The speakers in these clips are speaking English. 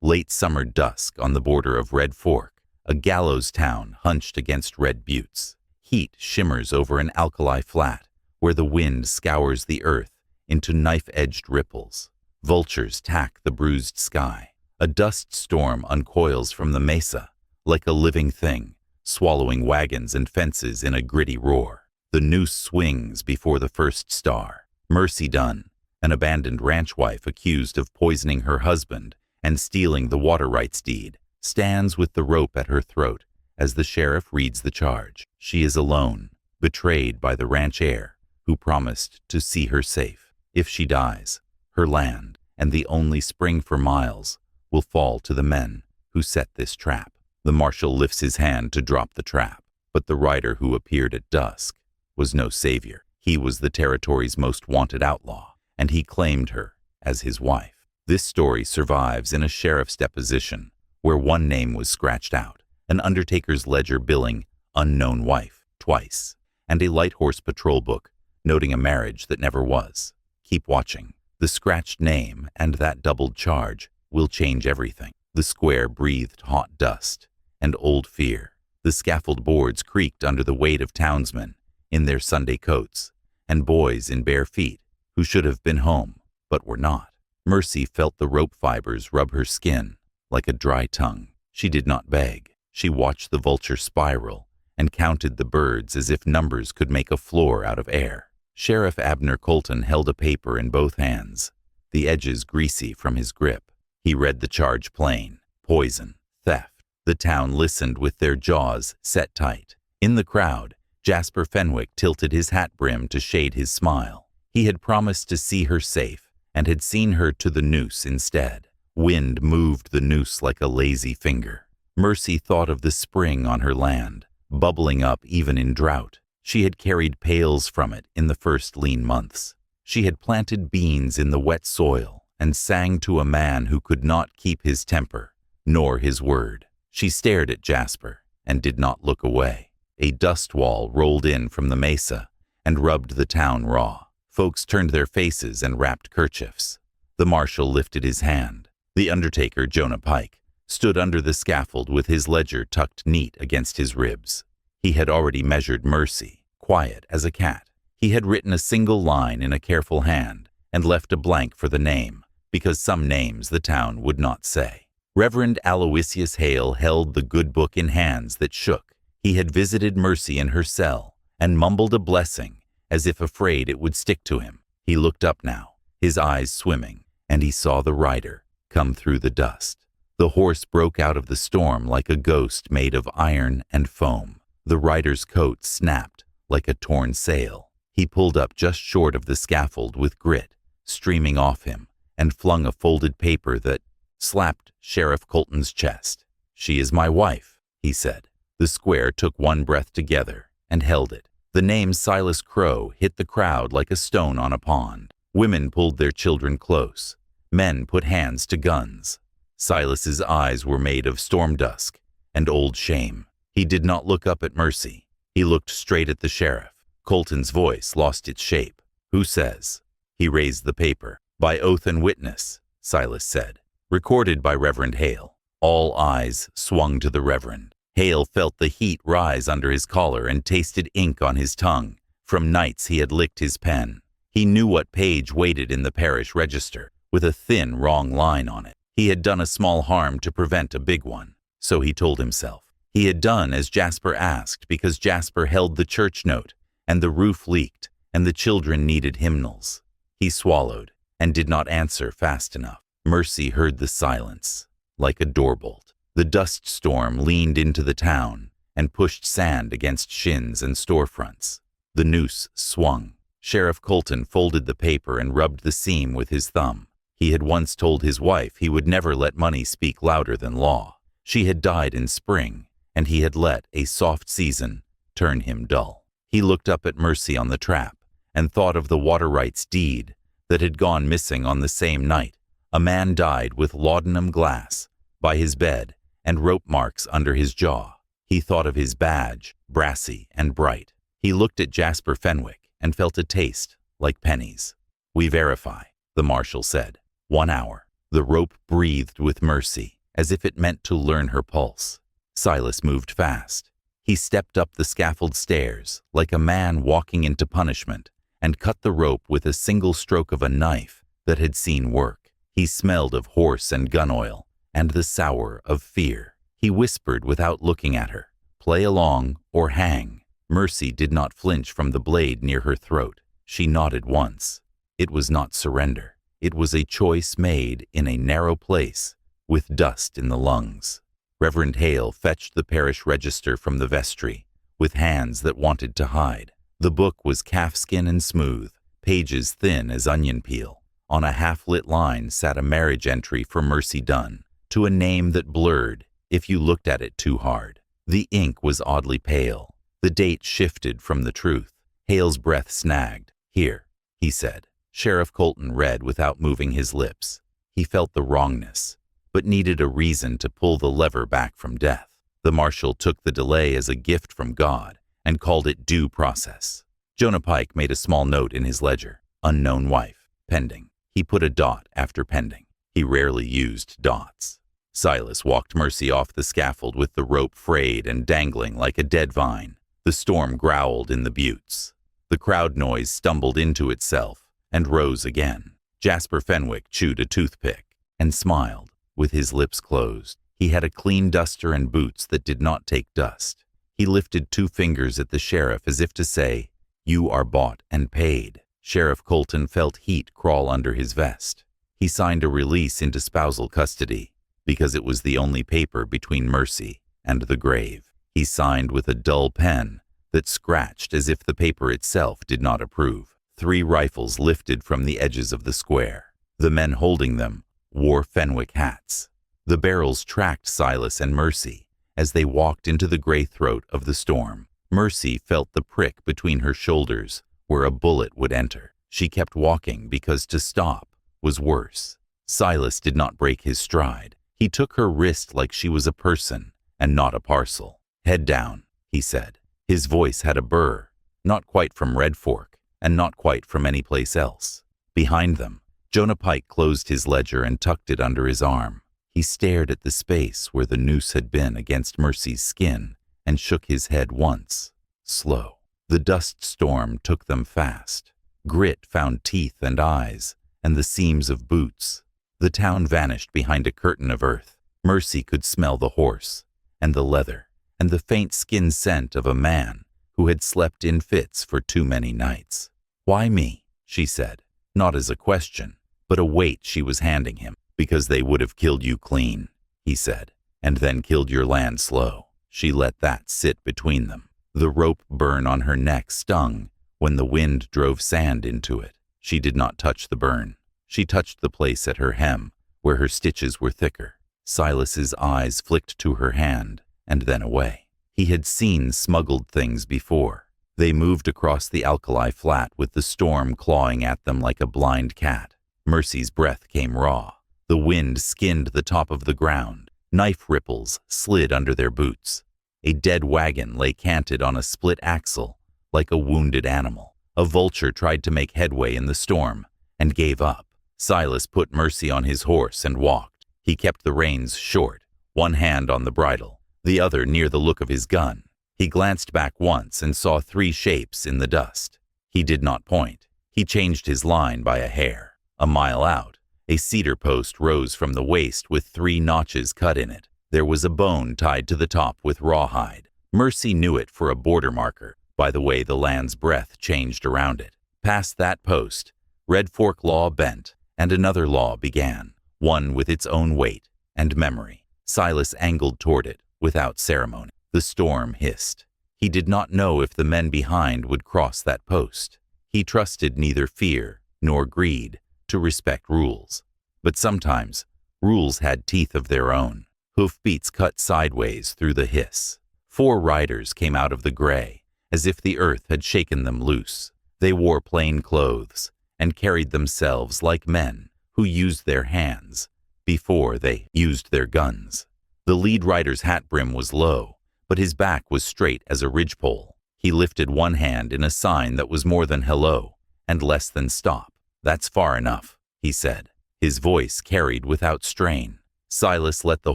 Late summer dusk on the border of Red Fork, a Gallows town hunched against Red Buttes. Heat shimmers over an alkali flat, where the wind scours the earth into knife-edged ripples. Vultures tack the bruised sky. A dust storm uncoils from the mesa, like a living thing, swallowing wagons and fences in a gritty roar. The noose swings before the first star. Mercy Dunn, an abandoned ranch wife accused of poisoning her husband and stealing the water rights deed, stands with the rope at her throat as the sheriff reads the charge. She is alone, betrayed by the ranch heir, who promised to see her safe. If she dies, her land, and the only spring for miles, will fall to the men who set this trap. The marshal lifts his hand to drop the trap, but the rider who appeared at dusk was no savior. He was the territory's most wanted outlaw, and he claimed her as his wife. This story survives in a sheriff's deposition, where one name was scratched out, an undertaker's ledger billing "unknown wife" twice, and a light horse patrol book noting a marriage that never was. Keep watching. The scratched name and that doubled charge will change everything. The square breathed hot dust and old fear. The scaffold boards creaked under the weight of townsmen in their Sunday coats, and boys in bare feet who should have been home but were not. Mercy felt the rope fibers rub her skin like a dry tongue. She did not beg. She watched the vulture spiral and counted the birds as if numbers could make a floor out of air. Sheriff Abner Colton held a paper in both hands, the edges greasy from his grip. He read the charge plain: poison, theft. The town listened with their jaws set tight. In the crowd, Jasper Fenwick tilted his hat brim to shade his smile. He had promised to see her safe and had seen her to the noose instead. Wind moved the noose like a lazy finger. Mercy thought of the spring on her land, bubbling up even in drought. She had carried pails from it in the first lean months. She had planted beans in the wet soil and sang to a man who could not keep his temper, nor his word. She stared at Jasper and did not look away. A dust wall rolled in from the mesa and rubbed the town raw. Folks turned their faces and wrapped kerchiefs. The marshal lifted his hand. The undertaker, Jonah Pike, stood under the scaffold with his ledger tucked neat against his ribs. He had already measured Mercy, quiet as a cat. He had written a single line in a careful hand and left a blank for the name, because some names the town would not say. Reverend Aloysius Hale held the good book in hands that shook. He had visited Mercy in her cell and mumbled a blessing as if afraid it would stick to him. He looked up now, his eyes swimming, and he saw the rider come through the dust. The horse broke out of the storm like a ghost made of iron and foam. The rider's coat snapped like a torn sail. He pulled up just short of the scaffold with grit streaming off him and flung a folded paper that slapped Sheriff Colton's chest. "She is my wife," he said. The square took one breath together and held it. The name Silas Crow hit the crowd like a stone on a pond. Women pulled their children close. Men put hands to guns. Silas's eyes were made of storm dusk and old shame. He did not look up at Mercy. He looked straight at the sheriff. Colton's voice lost its shape. "Who says?" He raised the paper. "By oath and witness," Silas said. "Recorded by Reverend Hale." All eyes swung to the Reverend. Hale felt the heat rise under his collar and tasted ink on his tongue. From nights he had licked his pen. He knew what page waited in the parish register, with a thin, wrong line on it. He had done a small harm to prevent a big one, so he told himself. He had done as Jasper asked because Jasper held the church note, and the roof leaked, and the children needed hymnals. He swallowed and did not answer fast enough. Mercy heard the silence, like a doorbolt. The dust storm leaned into the town and pushed sand against shins and storefronts. The noose swung. Sheriff Colton folded the paper and rubbed the seam with his thumb. He had once told his wife he would never let money speak louder than law. She had died in spring, and he had let a soft season turn him dull. He looked up at Mercy on the trap and thought of the water rights deed that had gone missing on the same night. A man died with laudanum glass by his bed and rope marks under his jaw. He thought of his badge, brassy and bright. He looked at Jasper Fenwick and felt a taste like pennies. "We verify," the marshal said. 1 hour. The rope breathed with mercy, as if it meant to learn her pulse. Silas moved fast. He stepped up the scaffold stairs like a man walking into punishment and cut the rope with a single stroke of a knife that had seen work. He smelled of horse and gun oil and the sour of fear. He whispered without looking at her, "Play along or hang." Mercy did not flinch from the blade near her throat. She nodded once. It was not surrender. It was a choice made in a narrow place with dust in the lungs. Reverend Hale fetched the parish register from the vestry with hands that wanted to hide. The book was calfskin and smooth, pages thin as onion peel. On a half-lit line sat a marriage entry for Mercy Dunn, to a name that blurred if you looked at it too hard. The ink was oddly pale. The date shifted from the truth. Hale's breath snagged. "Here," he said. Sheriff Colton read without moving his lips. He felt the wrongness, but needed a reason to pull the lever back from death. The marshal took the delay as a gift from God and called it due process. Jonah Pike made a small note in his ledger. Unknown wife, pending. He put a dot after pending. He rarely used dots. Silas walked Mercy off the scaffold with the rope frayed and dangling like a dead vine. The storm growled in the buttes. The crowd noise stumbled into itself and rose again. Jasper Fenwick chewed a toothpick and smiled, with his lips closed. He had a clean duster and boots that did not take dust. He lifted 2 fingers at the sheriff as if to say, "You are bought and paid." Sheriff Colton felt heat crawl under his vest. He signed a release into spousal custody because it was the only paper between Mercy and the grave. He signed with a dull pen that scratched as if the paper itself did not approve. 3 rifles lifted from the edges of the square. The men holding them wore Fenwick hats. The barrels tracked Silas and Mercy as they walked into the gray throat of the storm. Mercy felt the prick between her shoulders where a bullet would enter. She kept walking because to stop was worse. Silas did not break his stride. He took her wrist like she was a person and not a parcel. "Head down," he said. His voice had a burr, not quite from Red Fork and not quite from any place else. Behind them, Jonah Pike closed his ledger and tucked it under his arm. He stared at the space where the noose had been against Mercy's skin and shook his head once. Slow. The dust storm took them fast. Grit found teeth and eyes and the seams of boots. The town vanished behind a curtain of earth. Mercy could smell the horse and the leather and the faint skin scent of a man who had slept in fits for too many nights. "Why me?" she said, not as a question, but a weight she was handing him. "Because they would have killed you clean," he said, "and then killed your land slow." She let that sit between them. The rope burn on her neck stung when the wind drove sand into it. She did not touch the burn. She touched the place at her hem, where her stitches were thicker. Silas's eyes flicked to her hand, and then away. He had seen smuggled things before. They moved across the alkali flat with the storm clawing at them like a blind cat. Mercy's breath came raw. The wind skinned the top of the ground. Knife ripples slid under their boots. A dead wagon lay canted on a split axle like a wounded animal. A vulture tried to make headway in the storm and gave up. Silas put Mercy on his horse and walked. He kept the reins short, one hand on the bridle, the other near the look of his gun. He glanced back once and saw 3 shapes in the dust. He did not point. He changed his line by a hair. A mile out, a cedar post rose from the waist with 3 notches cut in it. There was a bone tied to the top with rawhide. Mercy knew it for a border marker by the way the land's breath changed around it. Past that post, Red Fork law bent, and another law began, one with its own weight and memory. Silas angled toward it without ceremony. The storm hissed. He did not know if the men behind would cross that post. He trusted neither fear nor greed to respect rules. But sometimes, rules had teeth of their own. Hoofbeats cut sideways through the hiss. 4 riders came out of the gray, as if the earth had shaken them loose. They wore plain clothes and carried themselves like men who used their hands before they used their guns. The lead rider's hat brim was low, but his back was straight as a ridgepole. He lifted one hand in a sign that was more than hello and less than stop. "That's far enough," he said. His voice carried without strain. Silas let the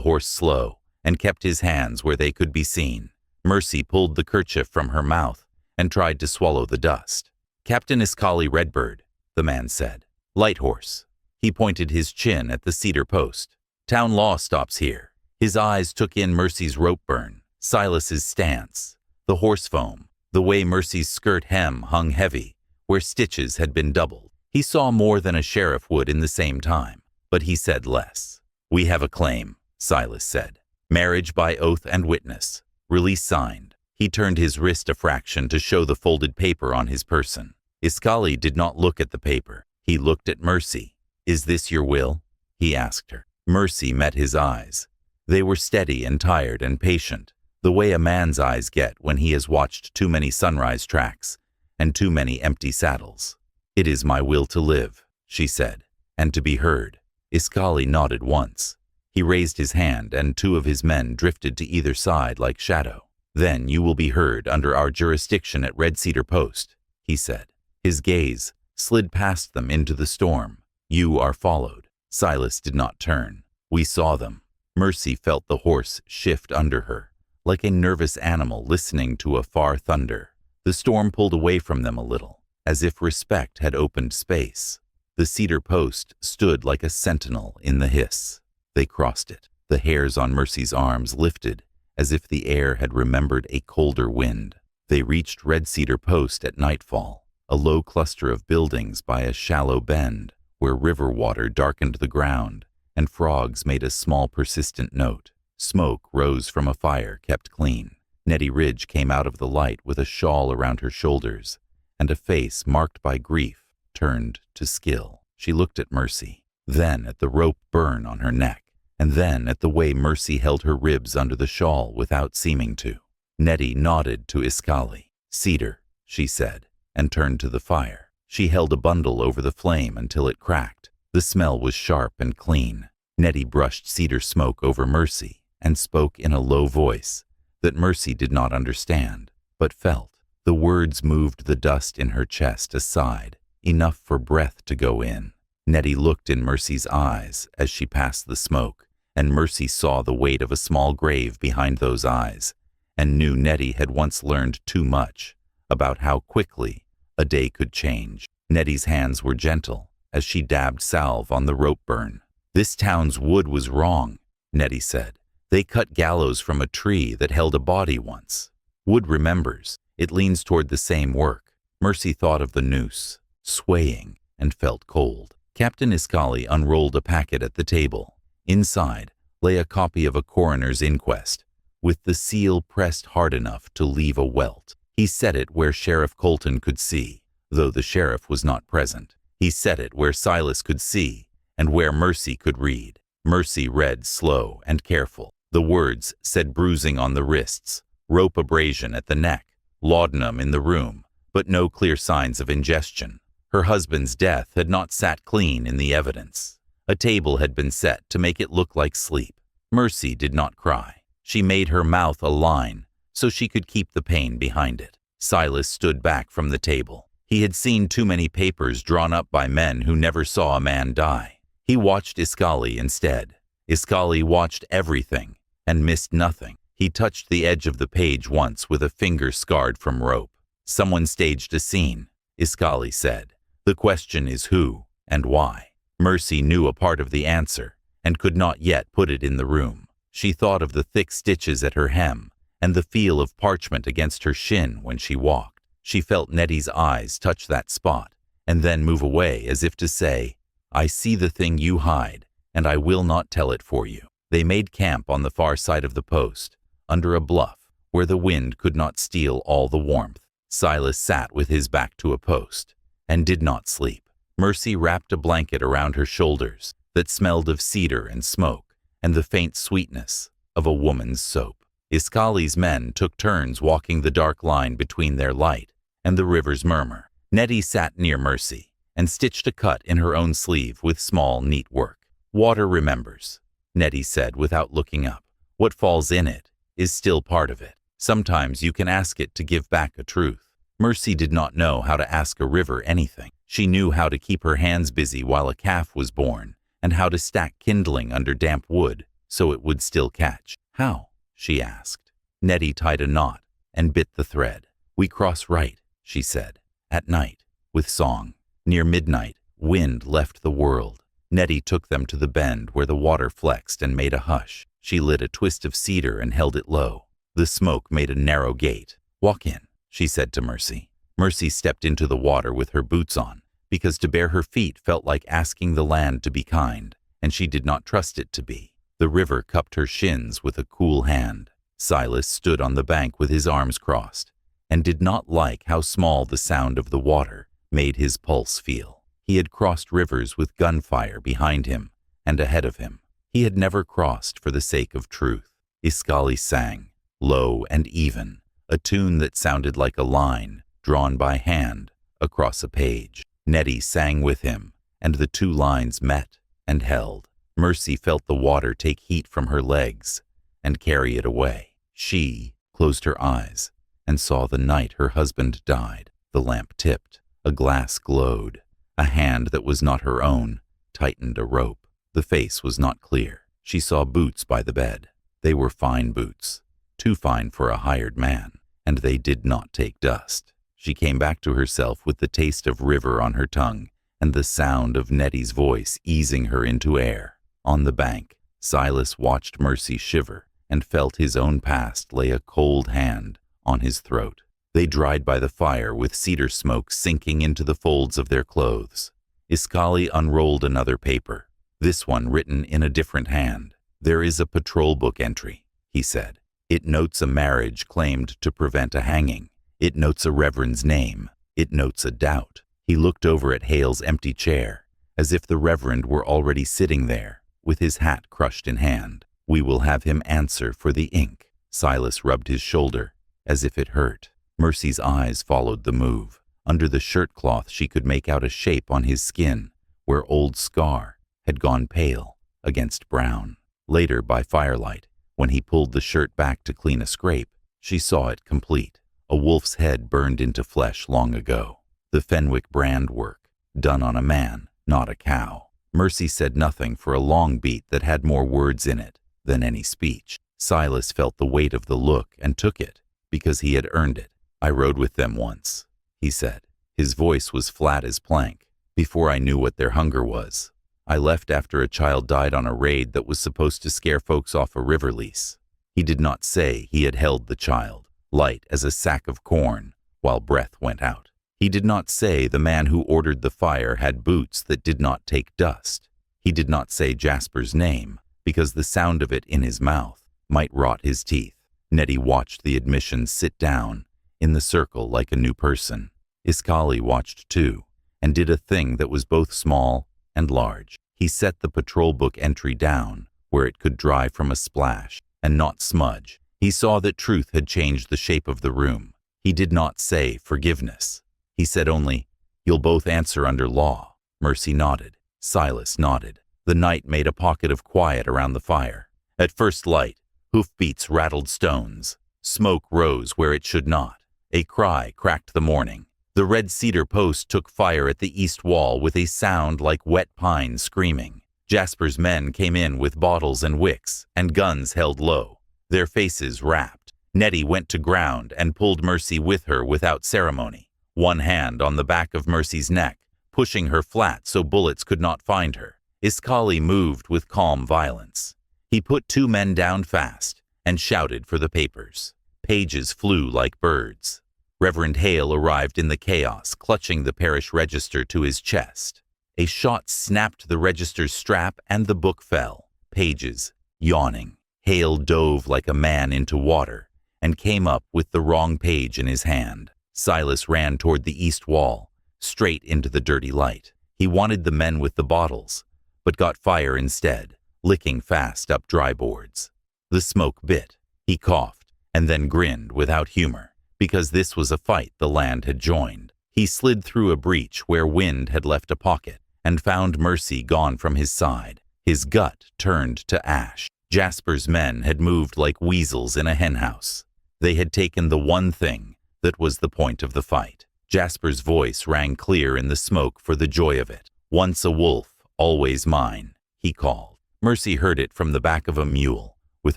horse slow and kept his hands where they could be seen. Mercy pulled the kerchief from her mouth and tried to swallow the dust. "Captain Iskali Redbird," the man said. "Light horse." He pointed his chin at the cedar post. "Town law stops here." His eyes took in Mercy's rope burn, Silas's stance, the horse foam, the way Mercy's skirt hem hung heavy, where stitches had been doubled. He saw more than a sheriff would in the same time, but he said less. "We have a claim," Silas said. "Marriage by oath and witness. Release signed." He turned his wrist a fraction to show the folded paper on his person. Iskali did not look at the paper. He looked at Mercy. "Is this your will?" he asked her. Mercy met his eyes. They were steady and tired and patient, the way a man's eyes get when he has watched too many sunrise tracks and too many empty saddles. "It is my will to live," she said, "and to be heard." Iskali nodded once. He raised his hand, and two of his men drifted to either side like shadow. "Then you will be heard under our jurisdiction at Red Cedar Post," he said. His gaze slid past them into the storm. "You are followed." Silas did not turn. "We saw them." Mercy felt the horse shift under her, like a nervous animal listening to a far thunder. The storm pulled away from them a little, as if respect had opened space. The cedar post stood like a sentinel in the hiss. They crossed it. The hairs on Mercy's arms lifted, as if the air had remembered a colder wind. They reached Red Cedar Post at nightfall, a low cluster of buildings by a shallow bend, where river water darkened the ground, and frogs made a small persistent note. Smoke rose from a fire kept clean. Nettie Ridge came out of the light with a shawl around her shoulders, and a face marked by grief turned to skill. She looked at Mercy, then at the rope burn on her neck, and then at the way Mercy held her ribs under the shawl without seeming to. Nettie nodded to Iskali. "Cedar," she said, and turned to the fire. She held a bundle over the flame until it cracked. The smell was sharp and clean. Nettie brushed cedar smoke over Mercy and spoke in a low voice that Mercy did not understand, but felt. The words moved the dust in her chest aside, enough for breath to go in. Nettie looked in Mercy's eyes as she passed the smoke, and Mercy saw the weight of a small grave behind those eyes, and knew Nettie had once learned too much about how quickly a day could change. Nettie's hands were gentle as she dabbed salve on the rope burn. "This town's wood was wrong," Nettie said. "They cut Gallows from a tree that held a body once. Wood remembers. It leans toward the same work." Mercy thought of the noose, swaying, and felt cold. Captain Iskali unrolled a packet at the table. Inside lay a copy of a coroner's inquest, with the seal pressed hard enough to leave a welt. He set it where Sheriff Colton could see, though the sheriff was not present. He set it where Silas could see and where Mercy could read. Mercy read slow and careful. The words said bruising on the wrists, rope abrasion at the neck, laudanum in the room, but no clear signs of ingestion. Her husband's death had not sat clean in the evidence. A table had been set to make it look like sleep. Mercy did not cry. She made her mouth a line so she could keep the pain behind it. Silas stood back from the table. He had seen too many papers drawn up by men who never saw a man die. He watched Iskali instead. Iskali watched everything and missed nothing. He touched the edge of the page once with a finger scarred from rope. "Someone staged a scene," Iskali said. "The question is who and why." Mercy knew a part of the answer and could not yet put it in the room. She thought of the thick stitches at her hem and the feel of parchment against her shin when she walked. She felt Nettie's eyes touch that spot and then move away as if to say, "I see the thing you hide, and I will not tell it for you." They made camp on the far side of the post, under a bluff where the wind could not steal all the warmth. Silas sat with his back to a post and did not sleep. Mercy wrapped a blanket around her shoulders that smelled of cedar and smoke and the faint sweetness of a woman's soap. Iskali's men took turns walking the dark line between their light and the river's murmur. Nettie sat near Mercy and stitched a cut in her own sleeve with small, neat work. "Water remembers," Nettie said without looking up. "What falls in it is still part of it. Sometimes you can ask it to give back a truth." Mercy did not know how to ask a river anything. She knew how to keep her hands busy while a calf was born and how to stack kindling under damp wood so it would still catch. "How?" she asked. Nettie tied a knot and bit the thread. "We cross right," she said, "at night, with song." Near midnight, wind left the world. Nettie took them to the bend where the water flexed and made a hush. She lit a twist of cedar and held it low. The smoke made a narrow gate. "Walk in," she said to Mercy. Mercy stepped into the water with her boots on, because to bare her feet felt like asking the land to be kind, and she did not trust it to be. The river cupped her shins with a cool hand. Silas stood on the bank with his arms crossed, and did not like how small the sound of the water made his pulse feel. He had crossed rivers with gunfire behind him and ahead of him. He had never crossed for the sake of truth. Iskali sang, low and even, a tune that sounded like a line drawn by hand across a page. Nettie sang with him, and the two lines met and held. Mercy felt the water take heat from her legs and carry it away. She closed her eyes and saw the night her husband died. The lamp tipped, a glass glowed. A hand that was not her own tightened a rope. The face was not clear. She saw boots by the bed. They were fine boots, too fine for a hired man, and they did not take dust. She came back to herself with the taste of river on her tongue and the sound of Nettie's voice easing her into air. On the bank, Silas watched Mercy shiver and felt his own past lay a cold hand on his throat. They dried by the fire with cedar smoke sinking into the folds of their clothes. Iskali unrolled another paper, this one written in a different hand. "There is a patrol book entry," he said. "It notes a marriage claimed to prevent a hanging. It notes a reverend's name. It notes a doubt." He looked over at Hale's empty chair, as if the reverend were already sitting there, with his hat crushed in hand. "We will have him answer for the ink." Silas rubbed his shoulder, as if it hurt. Mercy's eyes followed the move. Under the shirt cloth she could make out a shape on his skin, where old scar had gone pale against brown. Later, by firelight, when he pulled the shirt back to clean a scrape, she saw it complete. A wolf's head burned into flesh long ago. The Fenwick brand work, done on a man, not a cow. Mercy said nothing for a long beat that had more words in it than any speech. Silas felt the weight of the look and took it, because he had earned it. "I rode with them once," he said. His voice was flat as plank. "Before I knew what their hunger was. I left after a child died on a raid that was supposed to scare folks off a river lease." He did not say he had held the child, light as a sack of corn, while breath went out. He did not say the man who ordered the fire had boots that did not take dust. He did not say Jasper's name, because the sound of it in his mouth might rot his teeth. Nettie watched the admission sit down in the circle like a new person. Iskali watched too, and did a thing that was both small and large. He set the patrol book entry down where it could dry from a splash and not smudge. He saw that truth had changed the shape of the room. He did not say forgiveness. He said only, "You'll both answer under law." Mercy nodded. Silas nodded. The night made a pocket of quiet around the fire. At first light, hoofbeats rattled stones. Smoke rose where it should not. A cry cracked the morning. The red cedar post took fire at the east wall with a sound like wet pine screaming. Jasper's men came in with bottles and wicks, and guns held low, their faces wrapped. Nettie went to ground and pulled Mercy with her without ceremony, one hand on the back of Mercy's neck, pushing her flat so bullets could not find her. Iskali moved with calm violence. He put two men down fast and shouted for the papers. Pages flew like birds. Reverend Hale arrived in the chaos, clutching the parish register to his chest. A shot snapped the register's strap and the book fell. Pages, yawning. Hale dove like a man into water and came up with the wrong page in his hand. Silas ran toward the east wall, straight into the dirty light. He wanted the men with the bottles, but got fire instead, licking fast up dry boards. The smoke bit. He coughed and then grinned without humor, because this was a fight the land had joined. He slid through a breach where wind had left a pocket and found Mercy gone from his side. His gut turned to ash. Jasper's men had moved like weasels in a henhouse. They had taken the one thing that was the point of the fight. Jasper's voice rang clear in the smoke for the joy of it. "Once a wolf, always mine." he called. Mercy heard it from the back of a mule, with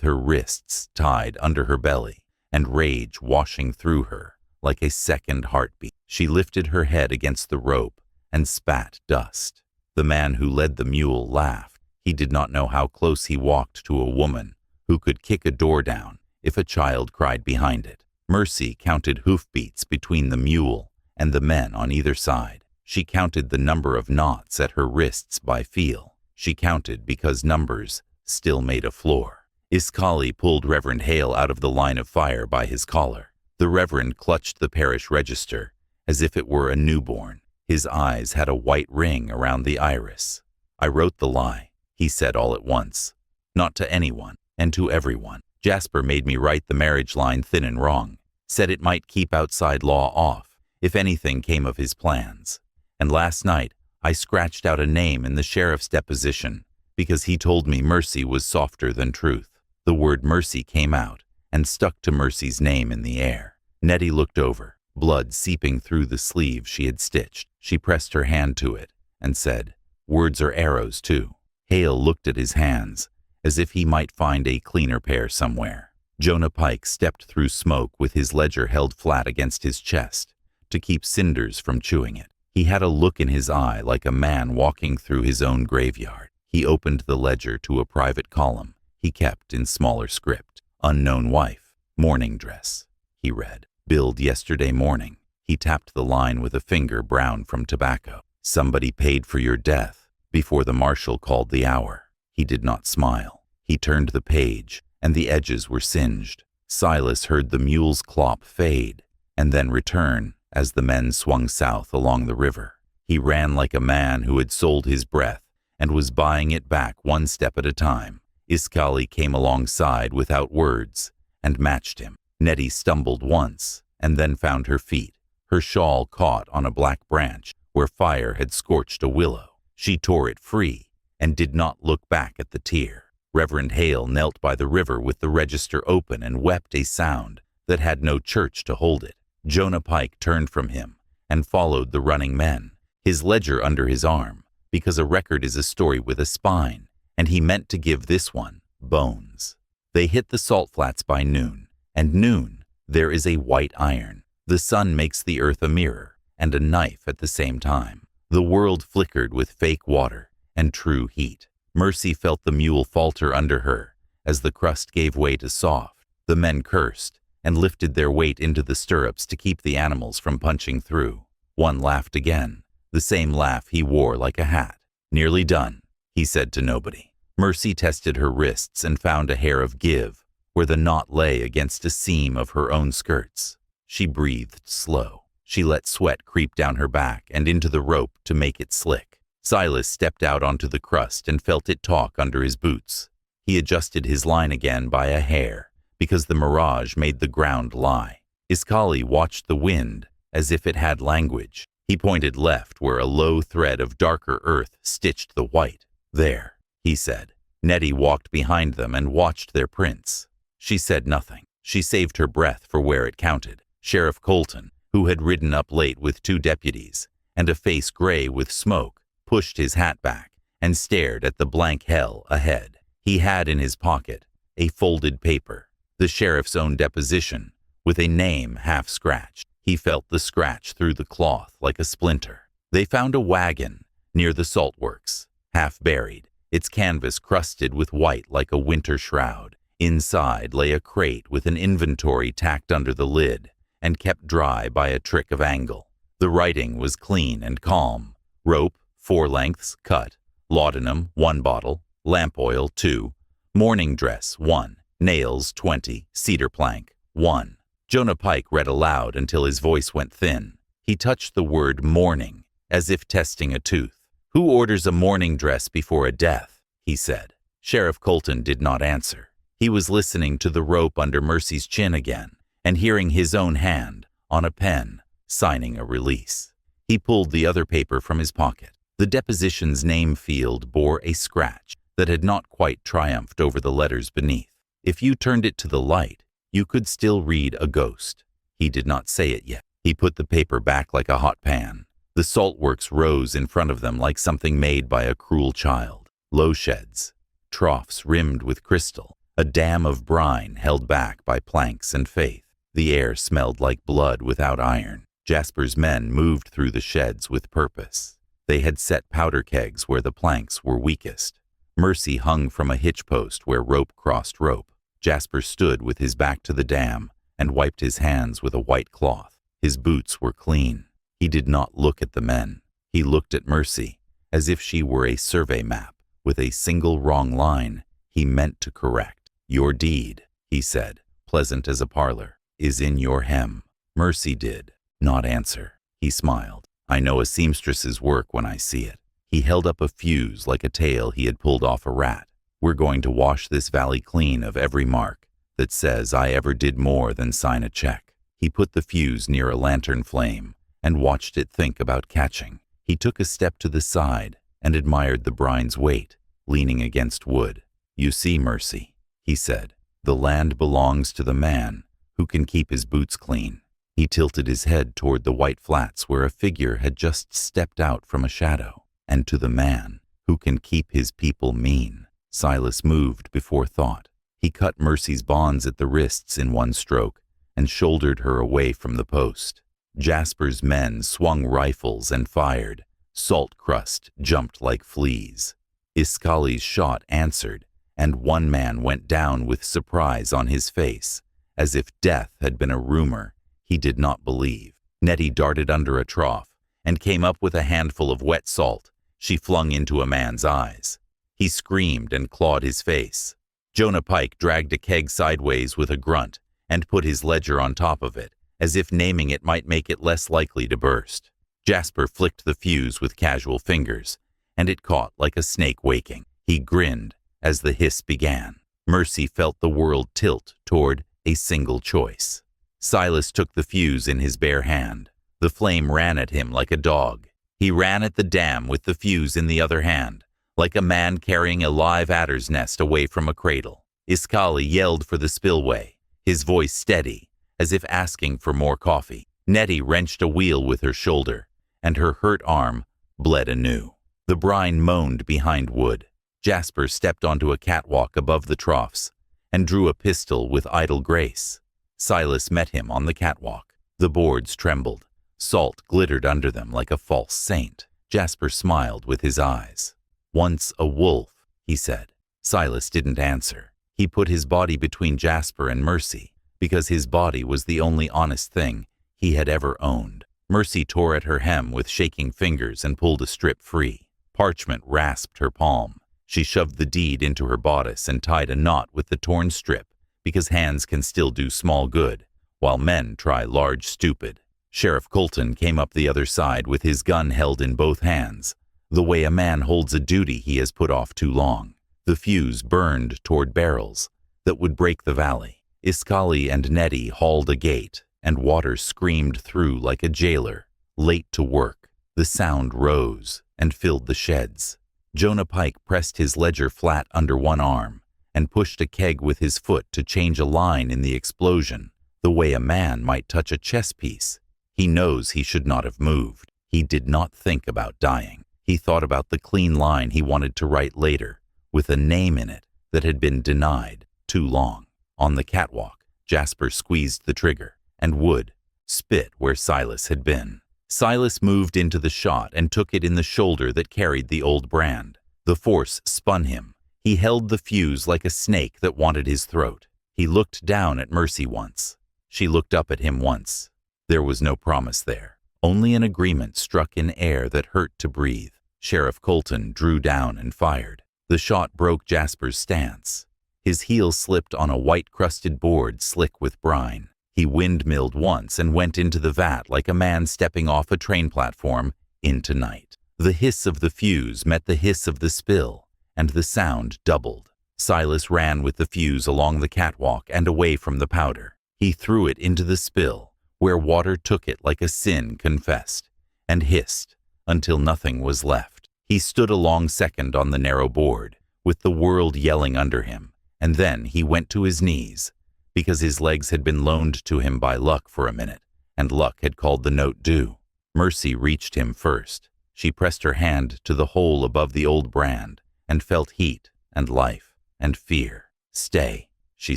her wrists tied under her belly and rage washing through her like a second heartbeat. She lifted her head against the rope and spat dust. The man who led the mule laughed. He did not know how close he walked to a woman who could kick a door down if a child cried behind it. Mercy counted hoofbeats between the mule and the men on either side. She counted the number of knots at her wrists by feel. She counted because numbers still made a floor. Iskali pulled Reverend Hale out of the line of fire by his collar. The Reverend clutched the parish register as if it were a newborn. His eyes had a white ring around the iris. "I wrote the lie," he said all at once. "Not to anyone, and to everyone. Jasper made me write the marriage line thin and wrong. Said it might keep outside law off if anything came of his plans. And last night I scratched out a name in the sheriff's deposition because he told me mercy was softer than truth." The word mercy came out and stuck to Mercy's name in the air. Nettie looked over, blood seeping through the sleeve she had stitched. She pressed her hand to it and said, "Words are arrows too." Hale looked at his hands as if he might find a cleaner pair somewhere. Jonah Pike stepped through smoke with his ledger held flat against his chest to keep cinders from chewing it. He had a look in his eye like a man walking through his own graveyard. He opened the ledger to a private column he kept in smaller script. "Unknown wife, mourning dress," he read. "Billed yesterday morning." He tapped the line with a finger brown from tobacco. "Somebody paid for your death before the marshal called the hour." He did not smile. He turned the page, and the edges were singed. Silas heard the mule's clop fade and then return as the men swung south along the river. He ran like a man who had sold his breath and was buying it back one step at a time. Iskali came alongside without words and matched him. Nettie stumbled once and then found her feet. Her shawl caught on a black branch where fire had scorched a willow. She tore it free and did not look back at the tear. Reverend Hale knelt by the river with the register open and wept a sound that had no church to hold it. Jonah Pike turned from him and followed the running men, his ledger under his arm, because a record is a story with a spine, and he meant to give this one bones. They hit the salt flats by noon, and noon there is a white iron. The sun makes the earth a mirror and a knife at the same time. The world flickered with fake water and true heat. Mercy felt the mule falter under her as the crust gave way to soft. The men cursed and lifted their weight into the stirrups to keep the animals from punching through. One laughed again, the same laugh he wore like a hat. "Nearly done," he said to nobody. Mercy tested her wrists and found a hair of give where the knot lay against a seam of her own skirts. She breathed slow. She let sweat creep down her back and into the rope to make it slick. Silas stepped out onto the crust and felt it taut under his boots. He adjusted his line again by a hair because the mirage made the ground lie. Iskali watched the wind as if it had language. He pointed left where a low thread of darker earth stitched the white. "There," he said. Nettie walked behind them and watched their prints. She said nothing. She saved her breath for where it counted. Sheriff Colton, who had ridden up late with 2 deputies and a face gray with smoke, pushed his hat back and stared at the blank hell ahead. He had in his pocket a folded paper, the sheriff's own deposition, with a name half scratched. He felt the scratch through the cloth like a splinter. They found a wagon near the salt works, half buried, its canvas crusted with white like a winter shroud. Inside lay a crate with an inventory tacked under the lid and kept dry by a trick of angle. The writing was clean and calm. Rope, 4 lengths, cut. Laudanum, 1 bottle. Lamp oil, 2. Mourning dress, 1. Nails, 20. Cedar plank, 1. Jonah Pike read aloud until his voice went thin. He touched the word mourning as if testing a tooth. "Who orders a mourning dress before a death?" he said. Sheriff Colton did not answer. He was listening to the rope under Mercy's chin again and hearing his own hand on a pen signing a release. He pulled the other paper from his pocket. The deposition's name field bore a scratch that had not quite triumphed over the letters beneath. If you turned it to the light, you could still read a ghost. He did not say it yet. He put the paper back like a hot pan. The saltworks rose in front of them like something made by a cruel child. low sheds, troughs rimmed with crystal, a dam of brine held back by planks and faith. The air smelled like blood without iron. Jasper's men moved through the sheds with purpose. They had set powder kegs where the planks were weakest. Mercy hung from a hitch post where rope crossed rope. Jasper stood with his back to the dam and wiped his hands with a white cloth. His boots were clean. He did not look at the men. He looked at Mercy, as if she were a survey map. With a single wrong line, he meant to correct. "Your deed," he said, pleasant as a parlor, "is in your hem." Mercy did not answer. He smiled. "I know a seamstress's work when I see it." He held up a fuse like a tail he had pulled off a rat. "We're going to wash this valley clean of every mark that says I ever did more than sign a check." He put the fuse near a lantern flame and watched it think about catching. He took a step to the side and admired the brine's weight, leaning against wood. "You see, Mercy," he said, "the land belongs to the man who can keep his boots clean." He tilted his head toward the white flats where a figure had just stepped out from a shadow. "And to the man who can keep his people mean." Silas moved before thought. He cut Mercy's bonds at the wrists in one stroke and shouldered her away from the post. Jasper's men swung rifles and fired. Salt crust jumped like fleas. Iskali's shot answered, and one man went down with surprise on his face, as if death had been a rumor he did not believe. Nettie darted under a trough and came up with a handful of wet salt she flung into a man's eyes. He screamed and clawed his face. Jonah Pike dragged a keg sideways with a grunt and put his ledger on top of it, as if naming it might make it less likely to burst. Jasper flicked the fuse with casual fingers, and it caught like a snake waking. He grinned as the hiss began. Mercy felt the world tilt toward a single choice. Silas took the fuse in his bare hand. The flame ran at him like a dog. He ran at the dam with the fuse in the other hand, like a man carrying a live adder's nest away from a cradle. Iskali yelled for the spillway, his voice steady, as if asking for more coffee. Nettie wrenched a wheel with her shoulder, and her hurt arm bled anew. The brine moaned behind wood. Jasper stepped onto a catwalk above the troughs and drew a pistol with idle grace. Silas met him on the catwalk. The boards trembled. Salt glittered under them like a false saint. Jasper smiled with his eyes. "Once a wolf," he said. Silas didn't answer. He put his body between Jasper and Mercy, because his body was the only honest thing he had ever owned. Mercy tore at her hem with shaking fingers and pulled a strip free. Parchment rasped her palm. She shoved the deed into her bodice and tied a knot with the torn strip, because hands can still do small good, while men try large stupid. Sheriff Colton came up the other side with his gun held in both hands, the way a man holds a duty he has put off too long. The fuse burned toward barrels that would break the valley. Iskali and Nettie hauled a gate, and water screamed through like a jailer, late to work. The sound rose and filled the sheds. Jonah Pike pressed his ledger flat under one arm and pushed a keg with his foot to change a line in the explosion, the way a man might touch a chess piece. He knows he should not have moved. He did not think about dying. He thought about the clean line he wanted to write later, with a name in it that had been denied too long. On the catwalk, Jasper squeezed the trigger, and wood spit where Silas had been. Silas moved into the shot and took it in the shoulder that carried the old brand. The force spun him. He held the fuse like a snake that wanted his throat. He looked down at Mercy once. She looked up at him once. There was no promise there. Only an agreement struck in air that hurt to breathe. Sheriff Colton drew down and fired. The shot broke Jasper's stance. His heel slipped on a white-crusted board slick with brine. He windmilled once and went into the vat like a man stepping off a train platform into night. The hiss of the fuse met the hiss of the spill, and the sound doubled. Silas ran with the fuse along the catwalk and away from the powder. He threw it into the spill, where water took it like a sin confessed, and hissed until nothing was left. He stood a long second on the narrow board, with the world yelling under him, and then he went to his knees, because his legs had been loaned to him by luck for a minute, and luck had called the note due. Mercy reached him first. She pressed her hand to the hole above the old brand and felt heat and life and fear. "Stay," she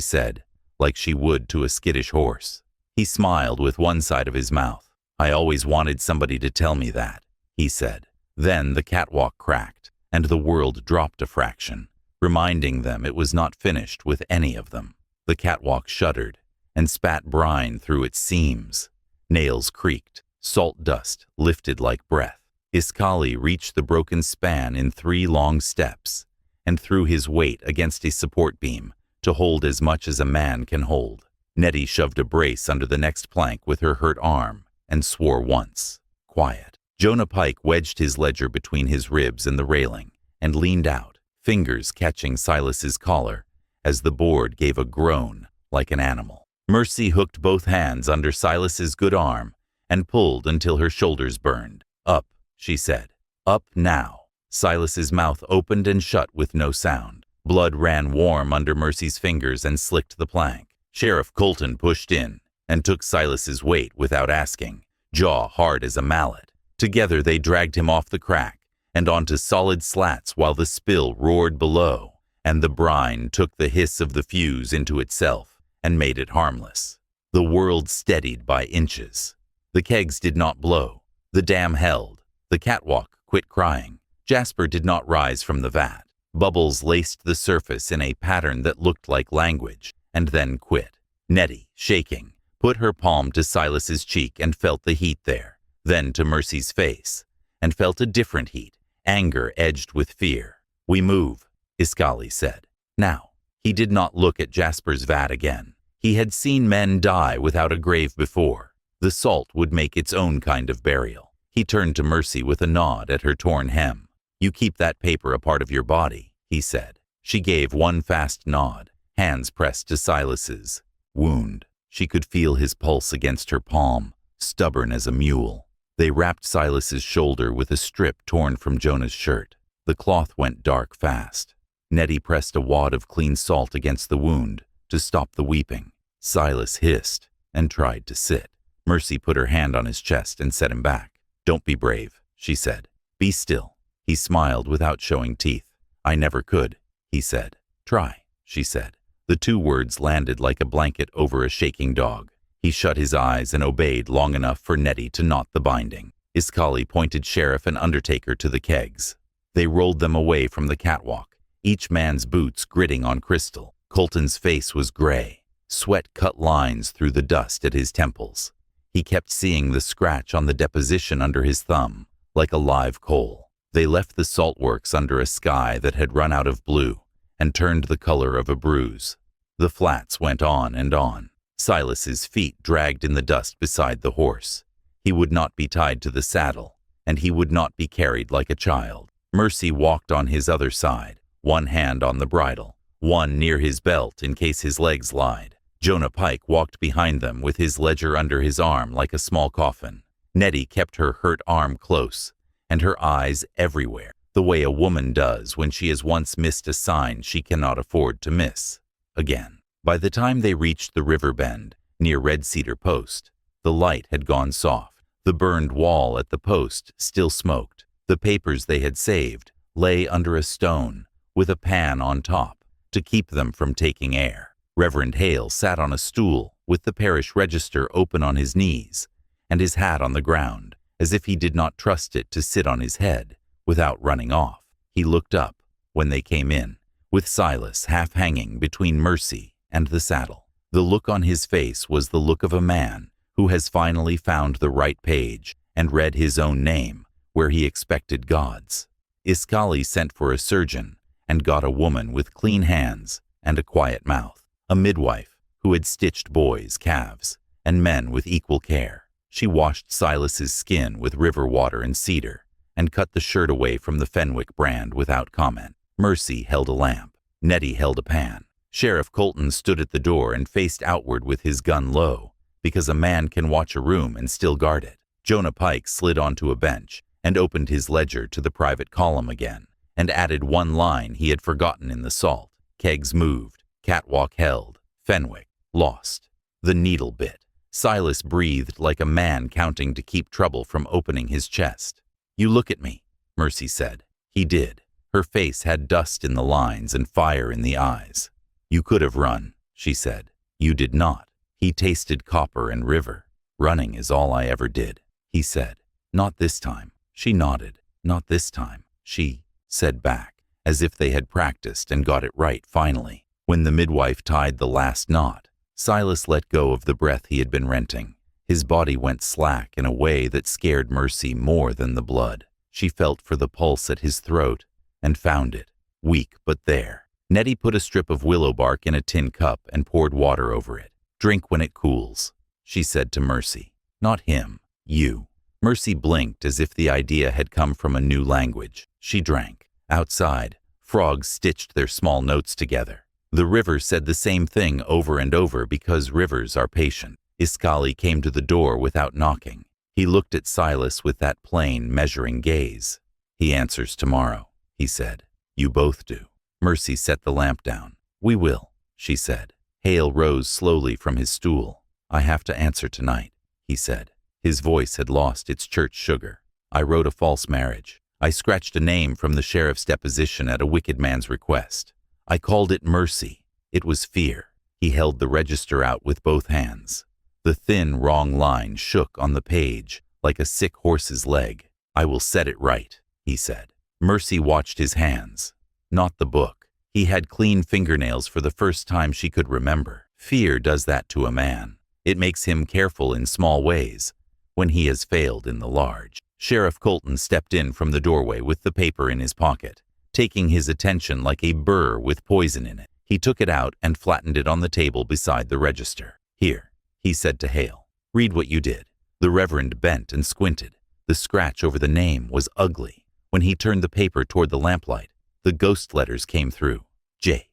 said, like she would to a skittish horse. He smiled with one side of his mouth. "I always wanted somebody to tell me that," he said. Then the catwalk cracked, and the world dropped a fraction, reminding them it was not finished with any of them. The catwalk shuddered and spat brine through its seams. Nails creaked, salt dust lifted like breath. Iskali reached the broken span in 3 long steps and threw his weight against a support beam to hold as much as a man can hold. Nettie shoved a brace under the next plank with her hurt arm and swore once. Quiet. Jonah Pike wedged his ledger between his ribs and the railing and leaned out, fingers catching Silas's collar as the board gave a groan like an animal. Mercy hooked both hands under Silas's good arm and pulled until her shoulders burned. "Up," she said. "Up now." Silas's mouth opened and shut with no sound. Blood ran warm under Mercy's fingers and slicked the plank. Sheriff Colton pushed in and took Silas's weight without asking, jaw hard as a mallet. Together they dragged him off the crack and onto solid slats while the spill roared below, and the brine took the hiss of the fuse into itself and made it harmless. The world steadied by inches. The kegs did not blow. The dam held. The catwalk quit crying. Jasper did not rise from the vat. Bubbles laced the surface in a pattern that looked like language, and then quit. Nettie, shaking, put her palm to Silas's cheek and felt the heat there, then to Mercy's face, and felt a different heat, anger edged with fear. "We move," Iskali said. Now, he did not look at Jasper's vat again. He had seen men die without a grave before. The salt would make its own kind of burial. He turned to Mercy with a nod at her torn hem. "You keep that paper a part of your body," he said. She gave one fast nod, hands pressed to Silas's wound. She could feel his pulse against her palm, stubborn as a mule. They wrapped Silas's shoulder with a strip torn from Jonah's shirt. The cloth went dark fast. Nettie pressed a wad of clean salt against the wound to stop the weeping. Silas hissed and tried to sit. Mercy put her hand on his chest and set him back. "Don't be brave," she said. "Be still." He smiled without showing teeth. "I never could," he said. "Try," she said. The 2 words landed like a blanket over a shaking dog. He shut his eyes and obeyed long enough for Nettie to knot the binding. Iskali pointed sheriff and undertaker to the kegs. They rolled them away from the catwalk, each man's boots gritting on crystal. Colton's face was gray. Sweat cut lines through the dust at his temples. He kept seeing the scratch on the deposition under his thumb, like a live coal. They left the saltworks under a sky that had run out of blue and turned the color of a bruise. The flats went on and on. Silas's feet dragged in the dust beside the horse. He would not be tied to the saddle, and he would not be carried like a child. Mercy walked on his other side, one hand on the bridle, one near his belt in case his legs lied. Jonah Pike walked behind them with his ledger under his arm like a small coffin. Nettie kept her hurt arm close, and her eyes everywhere, the way a woman does when she has once missed a sign she cannot afford to miss again. By the time they reached the river bend, near Red Cedar Post, the light had gone soft. The burned wall at the post still smoked. The papers they had saved lay under a stone, with a pan on top, to keep them from taking air. Reverend Hale sat on a stool, with the parish register open on his knees, and his hat on the ground, as if he did not trust it to sit on his head without running off. He looked up when they came in, with Silas half hanging between Mercy and the saddle. The look on his face was the look of a man who has finally found the right page and read his own name where he expected God's. Iskali sent for a surgeon and got a woman with clean hands and a quiet mouth, a midwife who had stitched boys' calves and men with equal care. She washed Silas's skin with river water and cedar and cut the shirt away from the Fenwick brand without comment. Mercy held a lamp. Nettie held a pan. Sheriff Colton stood at the door and faced outward with his gun low, because a man can watch a room and still guard it. Jonah Pike slid onto a bench and opened his ledger to the private column again, and added one line he had forgotten in the salt. Kegs moved. Catwalk held. Fenwick lost. The needle bit. Silas breathed like a man counting to keep trouble from opening his chest. "You look at me," Mercy said. He did. Her face had dust in the lines and fire in the eyes. "You could have run," she said. "You did not." He tasted copper and river. "Running is all I ever did," he said. "Not this time." She nodded. "Not this time," she said back, as if they had practiced and got it right finally. When the midwife tied the last knot, Silas let go of the breath he had been renting. His body went slack in a way that scared Mercy more than the blood. She felt for the pulse at his throat and found it, weak but there. Nettie put a strip of willow bark in a tin cup and poured water over it. "Drink when it cools," she said to Mercy. "Not him, you." Mercy blinked as if the idea had come from a new language. She drank. Outside, frogs stitched their small notes together. The river said the same thing over and over because rivers are patient. Iskali came to the door without knocking. He looked at Silas with that plain, measuring gaze. "He answers tomorrow," he said. "You both do." Mercy set the lamp down. "We will," she said. Hale rose slowly from his stool. "I have to answer tonight," he said. His voice had lost its church sugar. "I wrote a false marriage. I scratched a name from the sheriff's deposition at a wicked man's request. I called it Mercy. It was fear." He held the register out with both hands. The thin, wrong line shook on the page like a sick horse's leg. "I will set it right," he said. Mercy watched his hands, not the book. He had clean fingernails for the first time she could remember. Fear does that to a man. It makes him careful in small ways when he has failed in the large. Sheriff Colton stepped in from the doorway with the paper in his pocket, taking his attention like a burr with poison in it. He took it out and flattened it on the table beside the register. "Here," he said to Hale. "Read what you did." The Reverend bent and squinted. The scratch over the name was ugly. When he turned the paper toward the lamplight, the ghost letters came through. Jasper.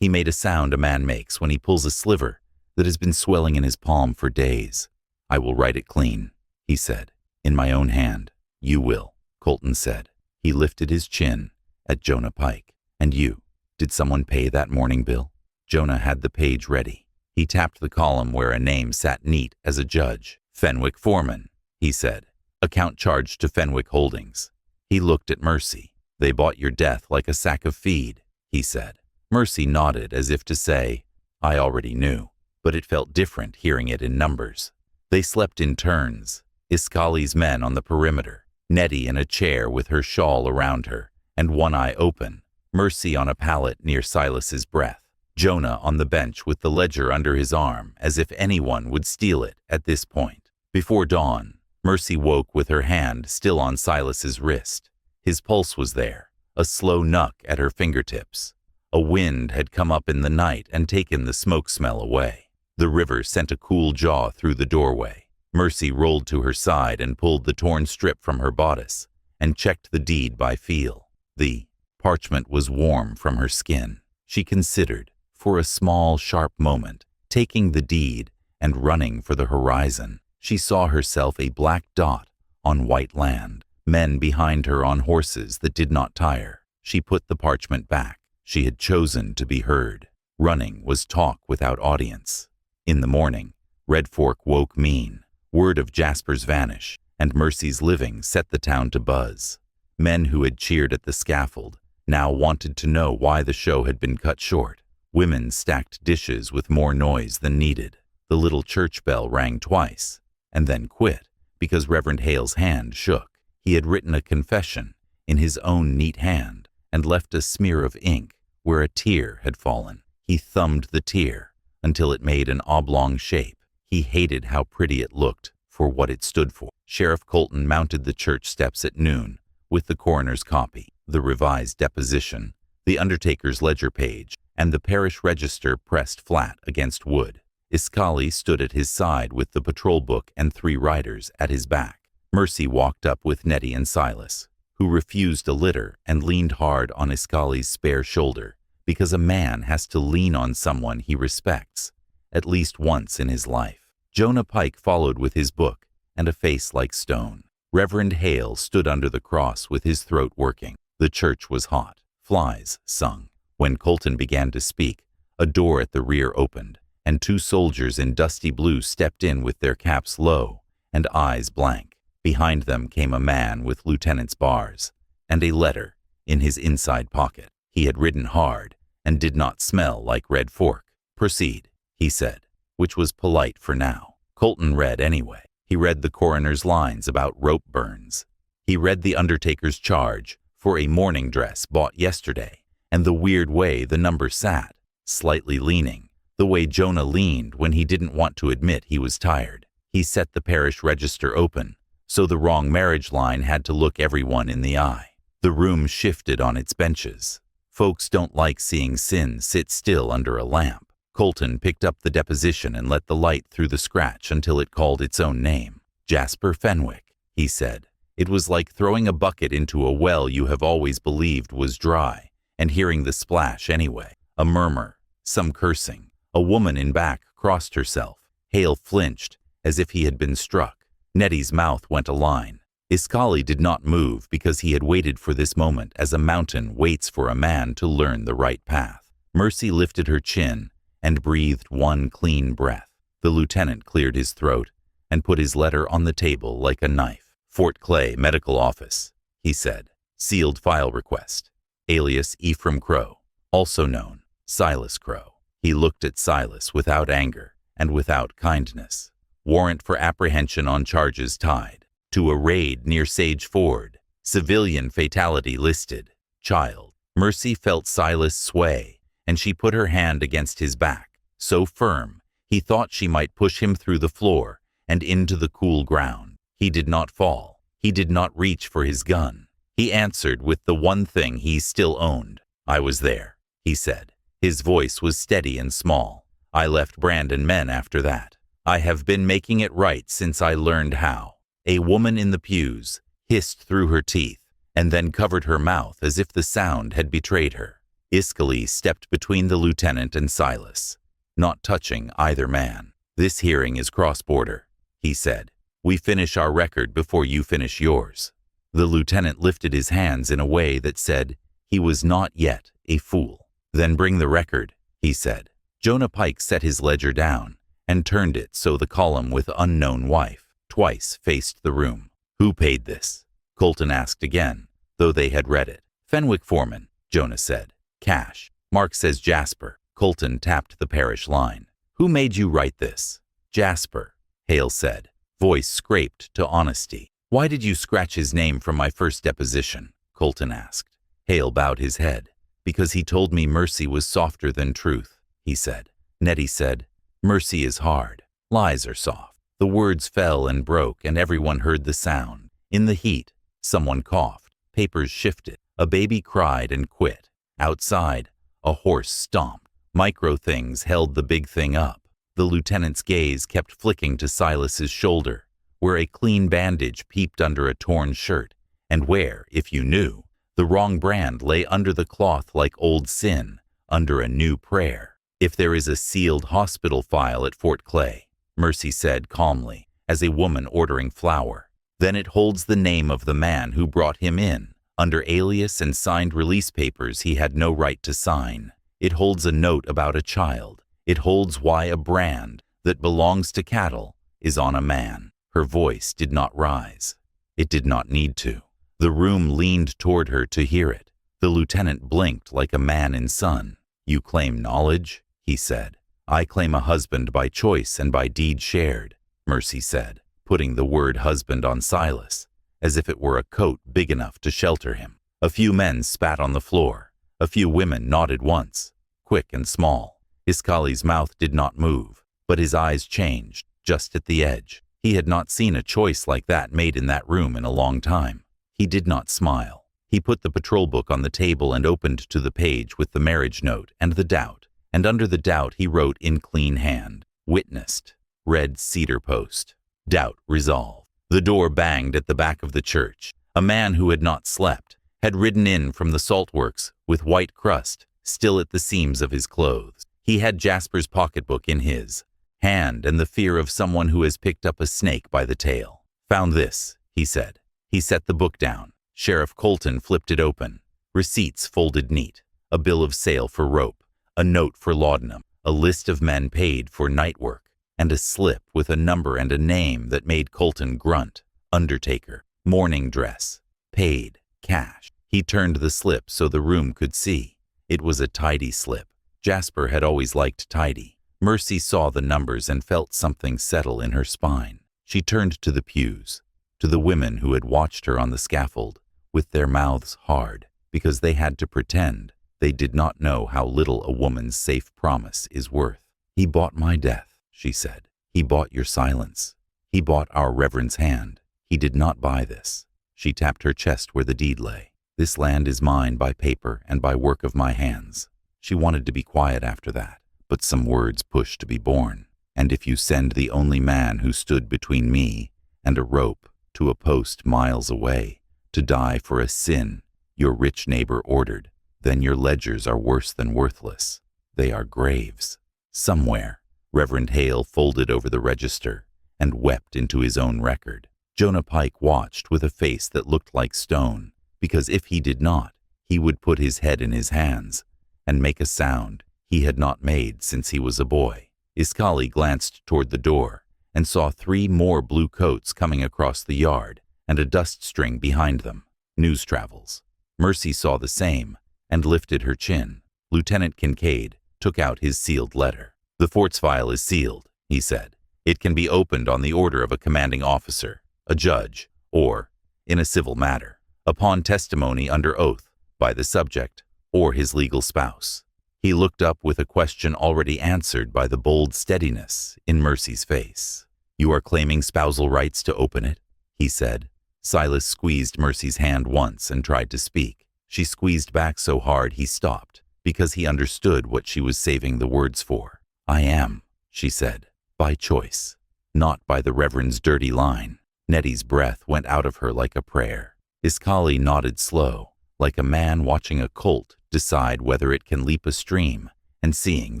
He made a sound a man makes when he pulls a sliver that has been swelling in his palm for days. "I will write it clean," he said. "In my own hand." "You will," Colton said. He lifted his chin at Jonah Pike. "And you, did someone pay that morning bill?" Jonah had the page ready. He tapped the column where a name sat neat as a judge. "Fenwick Foreman," he said. "Account charged to Fenwick Holdings." He looked at Mercy. "They bought your death like a sack of feed," he said. Mercy nodded as if to say, "I already knew," but it felt different hearing it in numbers. They slept in turns. Iskali's men on the perimeter, Nettie in a chair with her shawl around her and one eye open, Mercy on a pallet near Silas's breath, Jonah on the bench with the ledger under his arm as if anyone would steal it at this point. Before dawn, Mercy woke with her hand still on Silas's wrist. His pulse was there, a slow nuck at her fingertips. A wind had come up in the night and taken the smoke smell away. The river sent a cool jaw through the doorway. Mercy rolled to her side and pulled the torn strip from her bodice and checked the deed by feel. The parchment was warm from her skin. She considered, for a small, sharp moment, taking the deed and running for the horizon. She saw herself a black dot on white land, men behind her on horses that did not tire. She put the parchment back. She had chosen to be heard. Running was talk without audience. In the morning, Red Fork woke mean. Word of Jasper's vanish and Mercy's living set the town to buzz. Men who had cheered at the scaffold now wanted to know why the show had been cut short. Women stacked dishes with more noise than needed. The little church bell rang twice and then quit because Reverend Hale's hand shook. He had written a confession in his own neat hand and left a smear of ink where a tear had fallen. He thumbed the tear until it made an oblong shape. He hated how pretty it looked for what it stood for. Sheriff Colton mounted the church steps at noon with the coroner's copy, the revised deposition, the undertaker's ledger page, and the parish register pressed flat against wood. Iskali stood at his side with the patrol book and 3 riders at his back. Mercy walked up with Nettie and Silas, who refused a litter and leaned hard on Iskali's spare shoulder, because a man has to lean on someone he respects, at least once in his life. Jonah Pike followed with his book and a face like stone. Reverend Hale stood under the cross with his throat working. The church was hot. Flies sung. When Colton began to speak, a door at the rear opened, and 2 soldiers in dusty blue stepped in with their caps low and eyes blank. Behind them came a man with lieutenant's bars and a letter in his inside pocket. He had ridden hard and did not smell like Red Fork. "Proceed," he said, which was polite for now. Colton read anyway. He read the coroner's lines about rope burns. He read the undertaker's charge for a mourning dress bought yesterday, and the weird way the number sat, slightly leaning, the way Jonah leaned when he didn't want to admit he was tired. He set the parish register open, so the wrong marriage line had to look everyone in the eye. The room shifted on its benches. Folks don't like seeing sin sit still under a lamp. Colton picked up the deposition and let the light through the scratch until it called its own name. "Jasper Fenwick," he said. It was like throwing a bucket into a well you have always believed was dry, and hearing the splash anyway. A murmur, some cursing. A woman in back crossed herself. Hale flinched, as if he had been struck. Nettie's mouth went a line. Iskali did not move because he had waited for this moment as a mountain waits for a man to learn the right path. Mercy lifted her chin and breathed one clean breath. The lieutenant cleared his throat and put his letter on the table like a knife. "Fort Clay Medical Office," he said. "Sealed file request. Alias Ephraim Crow, also known Silas Crow." He looked at Silas without anger and without kindness. "Warrant for apprehension on charges tied to a raid near Sage Ford. Civilian fatality listed. Child." Mercy felt Silas sway, and she put her hand against his back, so firm he thought she might push him through the floor and into the cool ground. He did not fall. He did not reach for his gun. He answered with the one thing he still owned. "I was there," he said. His voice was steady and small. "I left Brandon men after that. I have been making it right since I learned how." A woman in the pews hissed through her teeth and then covered her mouth as if the sound had betrayed her. Iskali stepped between the lieutenant and Silas, not touching either man. "This hearing is cross-border," he said. "We finish our record before you finish yours." The lieutenant lifted his hands in a way that said he was not yet a fool. "Then bring the record," he said. Jonah Pike set his ledger down and turned it so the column with unknown wife twice faced the room. "Who paid this?" Colton asked again, though they had read it. "Fenwick Foreman," Jonah said. "Cash. Mark says Jasper." Colton tapped the parish line. "Who made you write this?" "Jasper," Hale said, voice scraped to honesty. "Why did you scratch his name from my first deposition?" Colton asked. Hale bowed his head. "Because he told me mercy was softer than truth," he said. Nettie said, "Mercy is hard. Lies are soft." The words fell and broke, and everyone heard the sound. In the heat, someone coughed. Papers shifted. A baby cried and quit. Outside, a horse stomped. Micro things held the big thing up. The lieutenant's gaze kept flicking to Silas's shoulder, where a clean bandage peeped under a torn shirt, and where, if you knew, the wrong brand lay under the cloth like old sin, under a new prayer. "If there is a sealed hospital file at Fort Clay," Mercy said calmly, as a woman ordering flour, "then it holds the name of the man who brought him in, under alias and signed release papers he had no right to sign. It holds a note about a child. It holds why a brand that belongs to cattle is on a man." Her voice did not rise. It did not need to. The room leaned toward her to hear it. The lieutenant blinked like a man in sun. "You claim knowledge?" he said. "I claim a husband by choice and by deed shared," Mercy said, putting the word husband on Silas, as if it were a coat big enough to shelter him. A few men spat on the floor. A few women nodded once, quick and small. Iskali's mouth did not move, but his eyes changed, just at the edge. He had not seen a choice like that made in that room in a long time. He did not smile. He put the patrol book on the table and opened to the page with the marriage note and the doubt, and under the doubt he wrote in clean hand, "Witnessed, red cedar post. Doubt resolved." The door banged at the back of the church. A man who had not slept had ridden in from the salt works with white crust still at the seams of his clothes. He had Jasper's pocketbook in his hand and the fear of someone who has picked up a snake by the tail. "Found this," he said. He set the book down. Sheriff Colton flipped it open. Receipts folded neat. A bill of sale for rope. A note for laudanum. A list of men paid for night work. And a slip with a number and a name that made Colton grunt. Undertaker. Mourning dress. Paid. Cash. He turned the slip so the room could see. It was a tidy slip. Jasper had always liked tidy. Mercy saw the numbers and felt something settle in her spine. She turned to the pews, to the women who had watched her on the scaffold, with their mouths hard, because they had to pretend they did not know how little a woman's safe promise is worth. "He bought my death," she said. "He bought your silence. He bought our Reverend's hand. He did not buy this." She tapped her chest where the deed lay. "This land is mine by paper and by work of my hands." She wanted to be quiet after that, but some words pushed to be born. "And if you send the only man who stood between me and a rope to a post miles away, to die for a sin your rich neighbor ordered, then your ledgers are worse than worthless. They are graves." Somewhere, Reverend Hale folded over the register and wept into his own record. Jonah Pike watched with a face that looked like stone, because if he did not, he would put his head in his hands and make a sound he had not made since he was a boy. Iskali glanced toward the door and saw 3 more blue coats coming across the yard and a dust string behind them. News travels. Mercy saw the same and lifted her chin. Lieutenant Kincaid took out his sealed letter. "The fort's file is sealed," he said. "It can be opened on the order of a commanding officer, a judge, or, in a civil matter, upon testimony under oath by the subject or his legal spouse." He looked up with a question already answered by the bold steadiness in Mercy's face. "You are claiming spousal rights to open it?" he said. Silas squeezed Mercy's hand once and tried to speak. She squeezed back so hard he stopped, because he understood what she was saving the words for. "I am," she said, "by choice, not by the Reverend's dirty line." Nettie's breath went out of her like a prayer. Iskali nodded slow, like a man watching a colt decide whether it can leap a stream, and seeing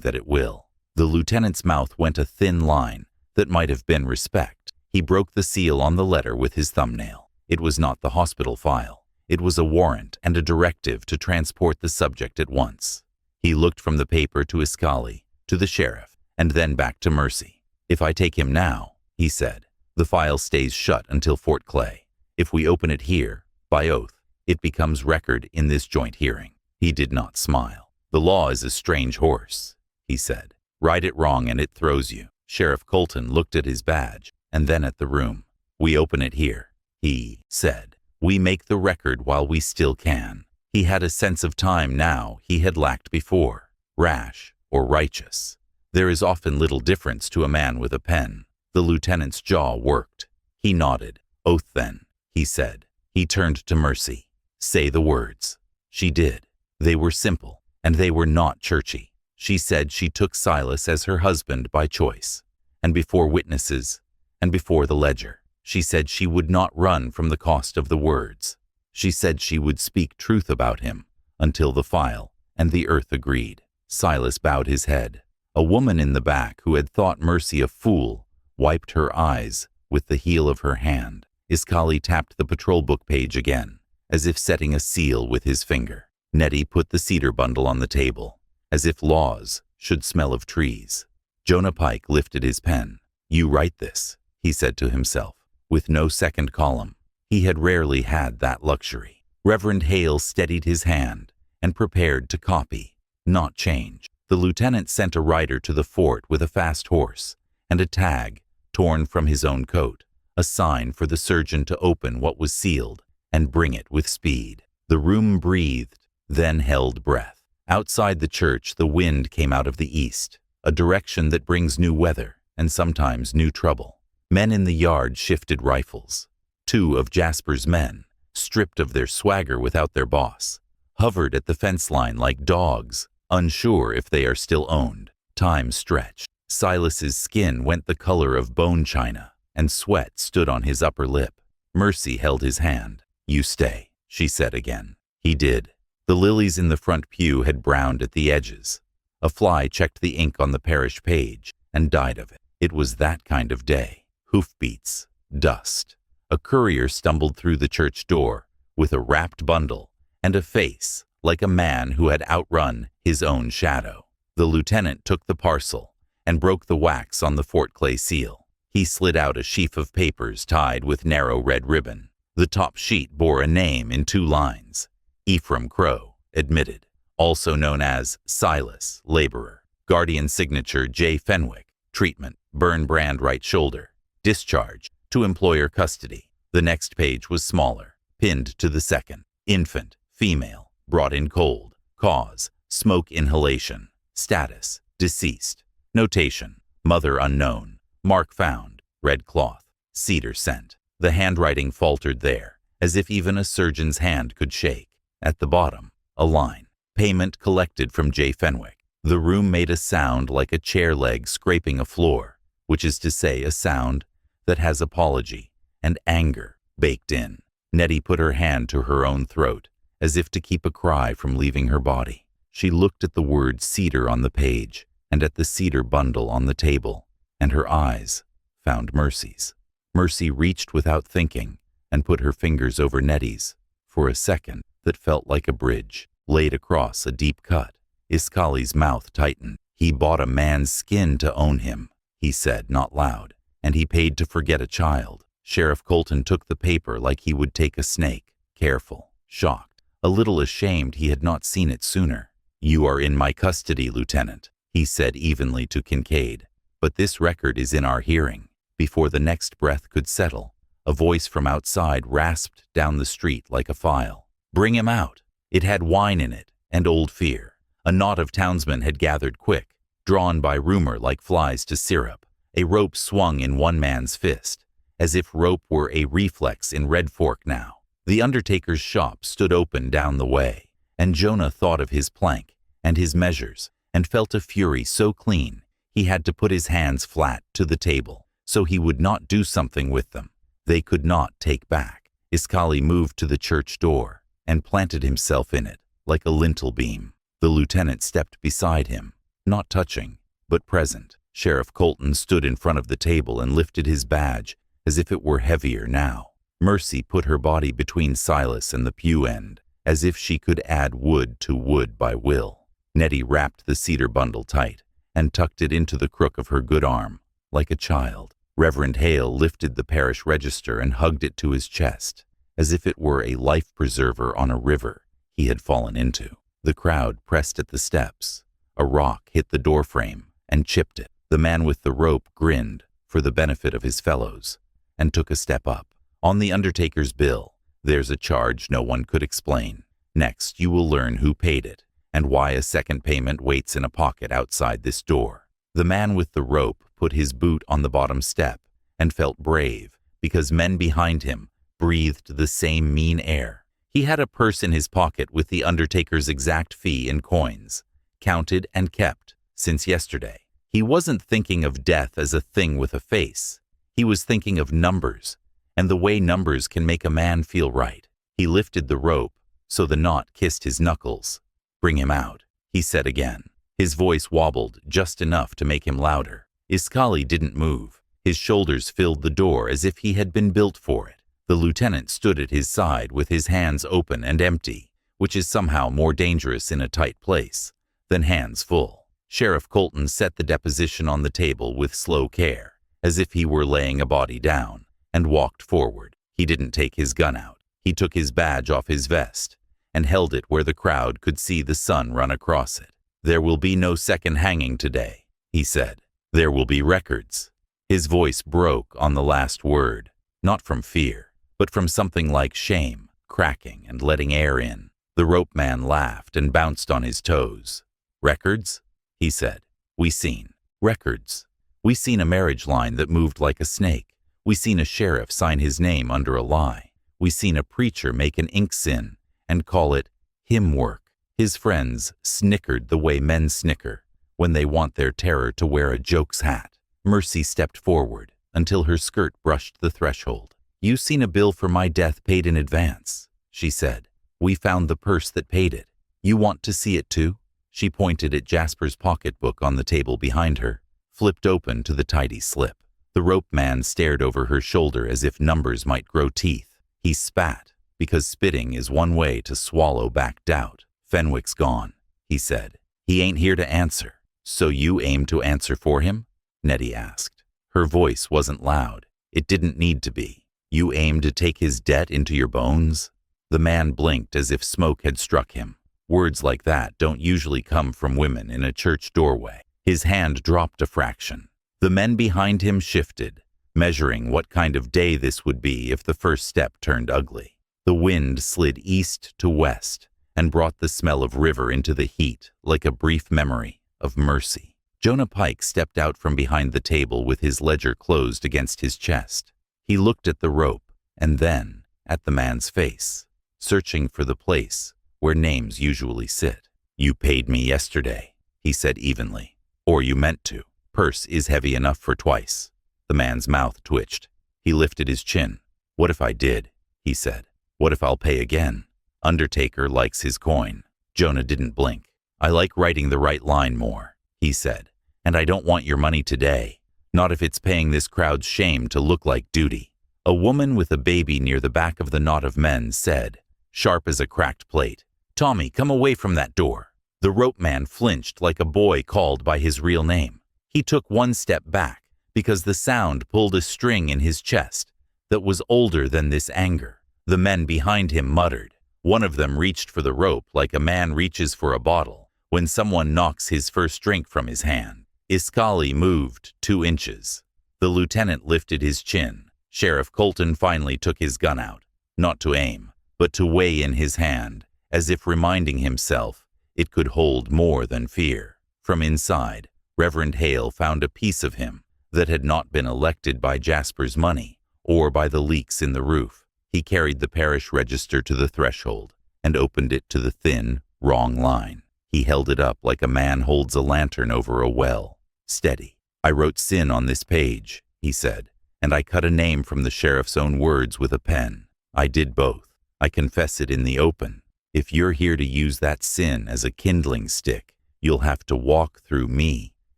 that it will. The lieutenant's mouth went a thin line that might have been respect. He broke the seal on the letter with his thumbnail. It was not the hospital file. It was a warrant and a directive to transport the subject at once. He looked from the paper to Iskali, to the sheriff, and then back to Mercy. "If I take him now," he said, "the file stays shut until Fort Clay. If we open it here, by oath, it becomes record in this joint hearing." He did not smile. "The law is a strange horse," he said. "Ride it wrong and it throws you." Sheriff Colton looked at his badge and then at the room. "We open it here," he said. "We make the record while we still can." He had a sense of time now he had lacked before, rash or righteous. There is often little difference to a man with a pen. The lieutenant's jaw worked. He nodded. "Oath then," he said. He turned to Mercy. "Say the words." She did. They were simple, and they were not churchy. She said she took Silas as her husband by choice, and before witnesses, and before the ledger. She said she would not run from the cost of the words. She said she would speak truth about him until the file and the earth agreed. Silas bowed his head. A woman in the back who had thought Mercy a fool wiped her eyes with the heel of her hand. Iskali tapped the patrol book page again, as if setting a seal with his finger. Nettie put the cedar bundle on the table, as if laws should smell of trees. Jonah Pike lifted his pen. "You write this," he said to himself, with no second column. He had rarely had that luxury. Reverend Hale steadied his hand and prepared to copy, not change. The lieutenant sent a rider to the fort with a fast horse and a tag torn from his own coat, a sign for the surgeon to open what was sealed and bring it with speed. The room breathed, then held breath. Outside the church, the wind came out of the east, a direction that brings new weather and sometimes new trouble. Men in the yard shifted rifles. 2 of Jasper's men, stripped of their swagger without their boss, hovered at the fence line like dogs, unsure if they are still owned. Time stretched. Silas's skin went the color of bone china, and sweat stood on his upper lip. Mercy held his hand. "You stay," she said again. He did. The lilies in the front pew had browned at the edges. A fly checked the ink on the parish page and died of it. It was that kind of day. Hoofbeats, dust. A courier stumbled through the church door with a wrapped bundle and a face like a man who had outrun his own shadow. The lieutenant took the parcel and broke the wax on the Fort Clay seal. He slid out a sheaf of papers tied with narrow red ribbon. The top sheet bore a name in 2 lines. Ephraim Crow, admitted. Also known as Silas, laborer. Guardian signature J. Fenwick. Treatment, burn brand right shoulder. Discharge, to employer custody. The next page was smaller, pinned to the second. Infant, female, brought in cold. Cause, smoke inhalation. Status, deceased. Notation, mother unknown. Mark found, red cloth, cedar scent. The handwriting faltered there, as if even a surgeon's hand could shake. At the bottom, a line. Payment collected from J. Fenwick. The room made a sound like a chair leg scraping a floor, which is to say a sound that has apology and anger baked in. Nettie put her hand to her own throat, as if to keep a cry from leaving her body. She looked at the word cedar on the page and at the cedar bundle on the table, and her eyes found Mercy's. Mercy reached without thinking and put her fingers over Nettie's. For a second, that felt like a bridge laid across a deep cut. Iskali's mouth tightened. He bought a man's skin to own him, he said, not loud, and he paid to forget a child. Sheriff Colton took the paper like he would take a snake, careful, shocked, a little ashamed he had not seen it sooner. You are in my custody, Lieutenant, he said evenly to Kincaid, but this record is in our hearing. Before the next breath could settle, a voice from outside rasped down the street like a file. Bring him out. It had wine in it and old fear. A knot of townsmen had gathered quick, drawn by rumor like flies to syrup. A rope swung in one man's fist, as if rope were a reflex in Red Fork now. The undertaker's shop stood open down the way, and Jonah thought of his plank and his measures and felt a fury so clean he had to put his hands flat to the table so he would not do something with them they could not take back. Iskali moved to the church door and planted himself in it like a lintel beam. The lieutenant stepped beside him, not touching, but present. Sheriff Colton stood in front of the table and lifted his badge as if it were heavier now. Mercy put her body between Silas and the pew end, as if she could add wood to wood by will. Nettie wrapped the cedar bundle tight and tucked it into the crook of her good arm, like a child. Reverend Hale lifted the parish register and hugged it to his chest, as if it were a life preserver on a river he had fallen into. The crowd pressed at the steps. A rock hit the doorframe and chipped it. The man with the rope grinned for the benefit of his fellows and took a step up. On the undertaker's bill, there's a charge no one could explain. Next, you will learn who paid it and why a second payment waits in a pocket outside this door. The man with the rope put his boot on the bottom step and felt brave because men behind him breathed the same mean air. He had a purse in his pocket with the undertaker's exact fee in coins, counted and kept since yesterday. He wasn't thinking of death as a thing with a face. He was thinking of numbers, and the way numbers can make a man feel right. He lifted the rope so the knot kissed his knuckles. Bring him out, he said again. His voice wobbled just enough to make him louder. Iskali didn't move. His shoulders filled the door as if he had been built for it. The lieutenant stood at his side with his hands open and empty, which is somehow more dangerous in a tight place than hands full. Sheriff Colton set the deposition on the table with slow care, as if he were laying a body down, and walked forward. He didn't take his gun out. He took his badge off his vest and held it where the crowd could see the sun run across it. There will be no second hanging today, he said. There will be records. His voice broke on the last word, not from fear, but from something like shame, cracking and letting air in. The rope man laughed and bounced on his toes. Records? He said. We seen. Records. We seen a marriage line that moved like a snake. We seen a sheriff sign his name under a lie. We seen a preacher make an ink sin and call it hymn work. His friends snickered the way men snicker when they want their terror to wear a joke's hat. Mercy stepped forward until her skirt brushed the threshold. You seen a bill for my death paid in advance, she said. We found the purse that paid it. You want to see it too? She pointed at Jasper's pocketbook on the table behind her, flipped open to the tidy slip. The rope man stared over her shoulder as if numbers might grow teeth. He spat, because spitting is one way to swallow back doubt. Fenwick's gone, he said. He ain't here to answer. So you aim to answer for him? Nettie asked. Her voice wasn't loud. It didn't need to be. You aim to take his debt into your bones? The man blinked as if smoke had struck him. Words like that don't usually come from women in a church doorway. His hand dropped a fraction. The men behind him shifted, measuring what kind of day this would be if the first step turned ugly. The wind slid east to west and brought the smell of river into the heat like a brief memory of mercy. Jonah Pike stepped out from behind the table with his ledger closed against his chest. He looked at the rope and then at the man's face, searching for the place where names usually sit. "You paid me yesterday," he said evenly. "Or you meant to. Purse is heavy enough for twice." The man's mouth twitched. He lifted his chin. "What if I did?" he said. "What if I'll pay again? Undertaker likes his coin." Jonah didn't blink. "I like writing the right line more," he said, "and I don't want your money today. Not if it's paying this crowd's shame to look like duty." A woman with a baby near the back of the knot of men said, sharp as a cracked plate, "Tommy, come away from that door." The rope man flinched like a boy called by his real name. He took one step back because the sound pulled a string in his chest that was older than this anger. The men behind him muttered. One of them reached for the rope like a man reaches for a bottle when someone knocks his first drink from his hand. Iskali moved 2 inches. The lieutenant lifted his chin. Sheriff Colton finally took his gun out, not to aim, but to weigh in his hand, as if reminding himself it could hold more than fear. From inside, Reverend Hale found a piece of him that had not been elected by Jasper's money or by the leaks in the roof. He carried the parish register to the threshold and opened it to the thin, wrong line. He held it up like a man holds a lantern over a well. "Steady. I wrote sin on this page," he said, "and I cut a name from the sheriff's own words with a pen. I did both. I confess it in the open. If you're here to use that sin as a kindling stick, you'll have to walk through me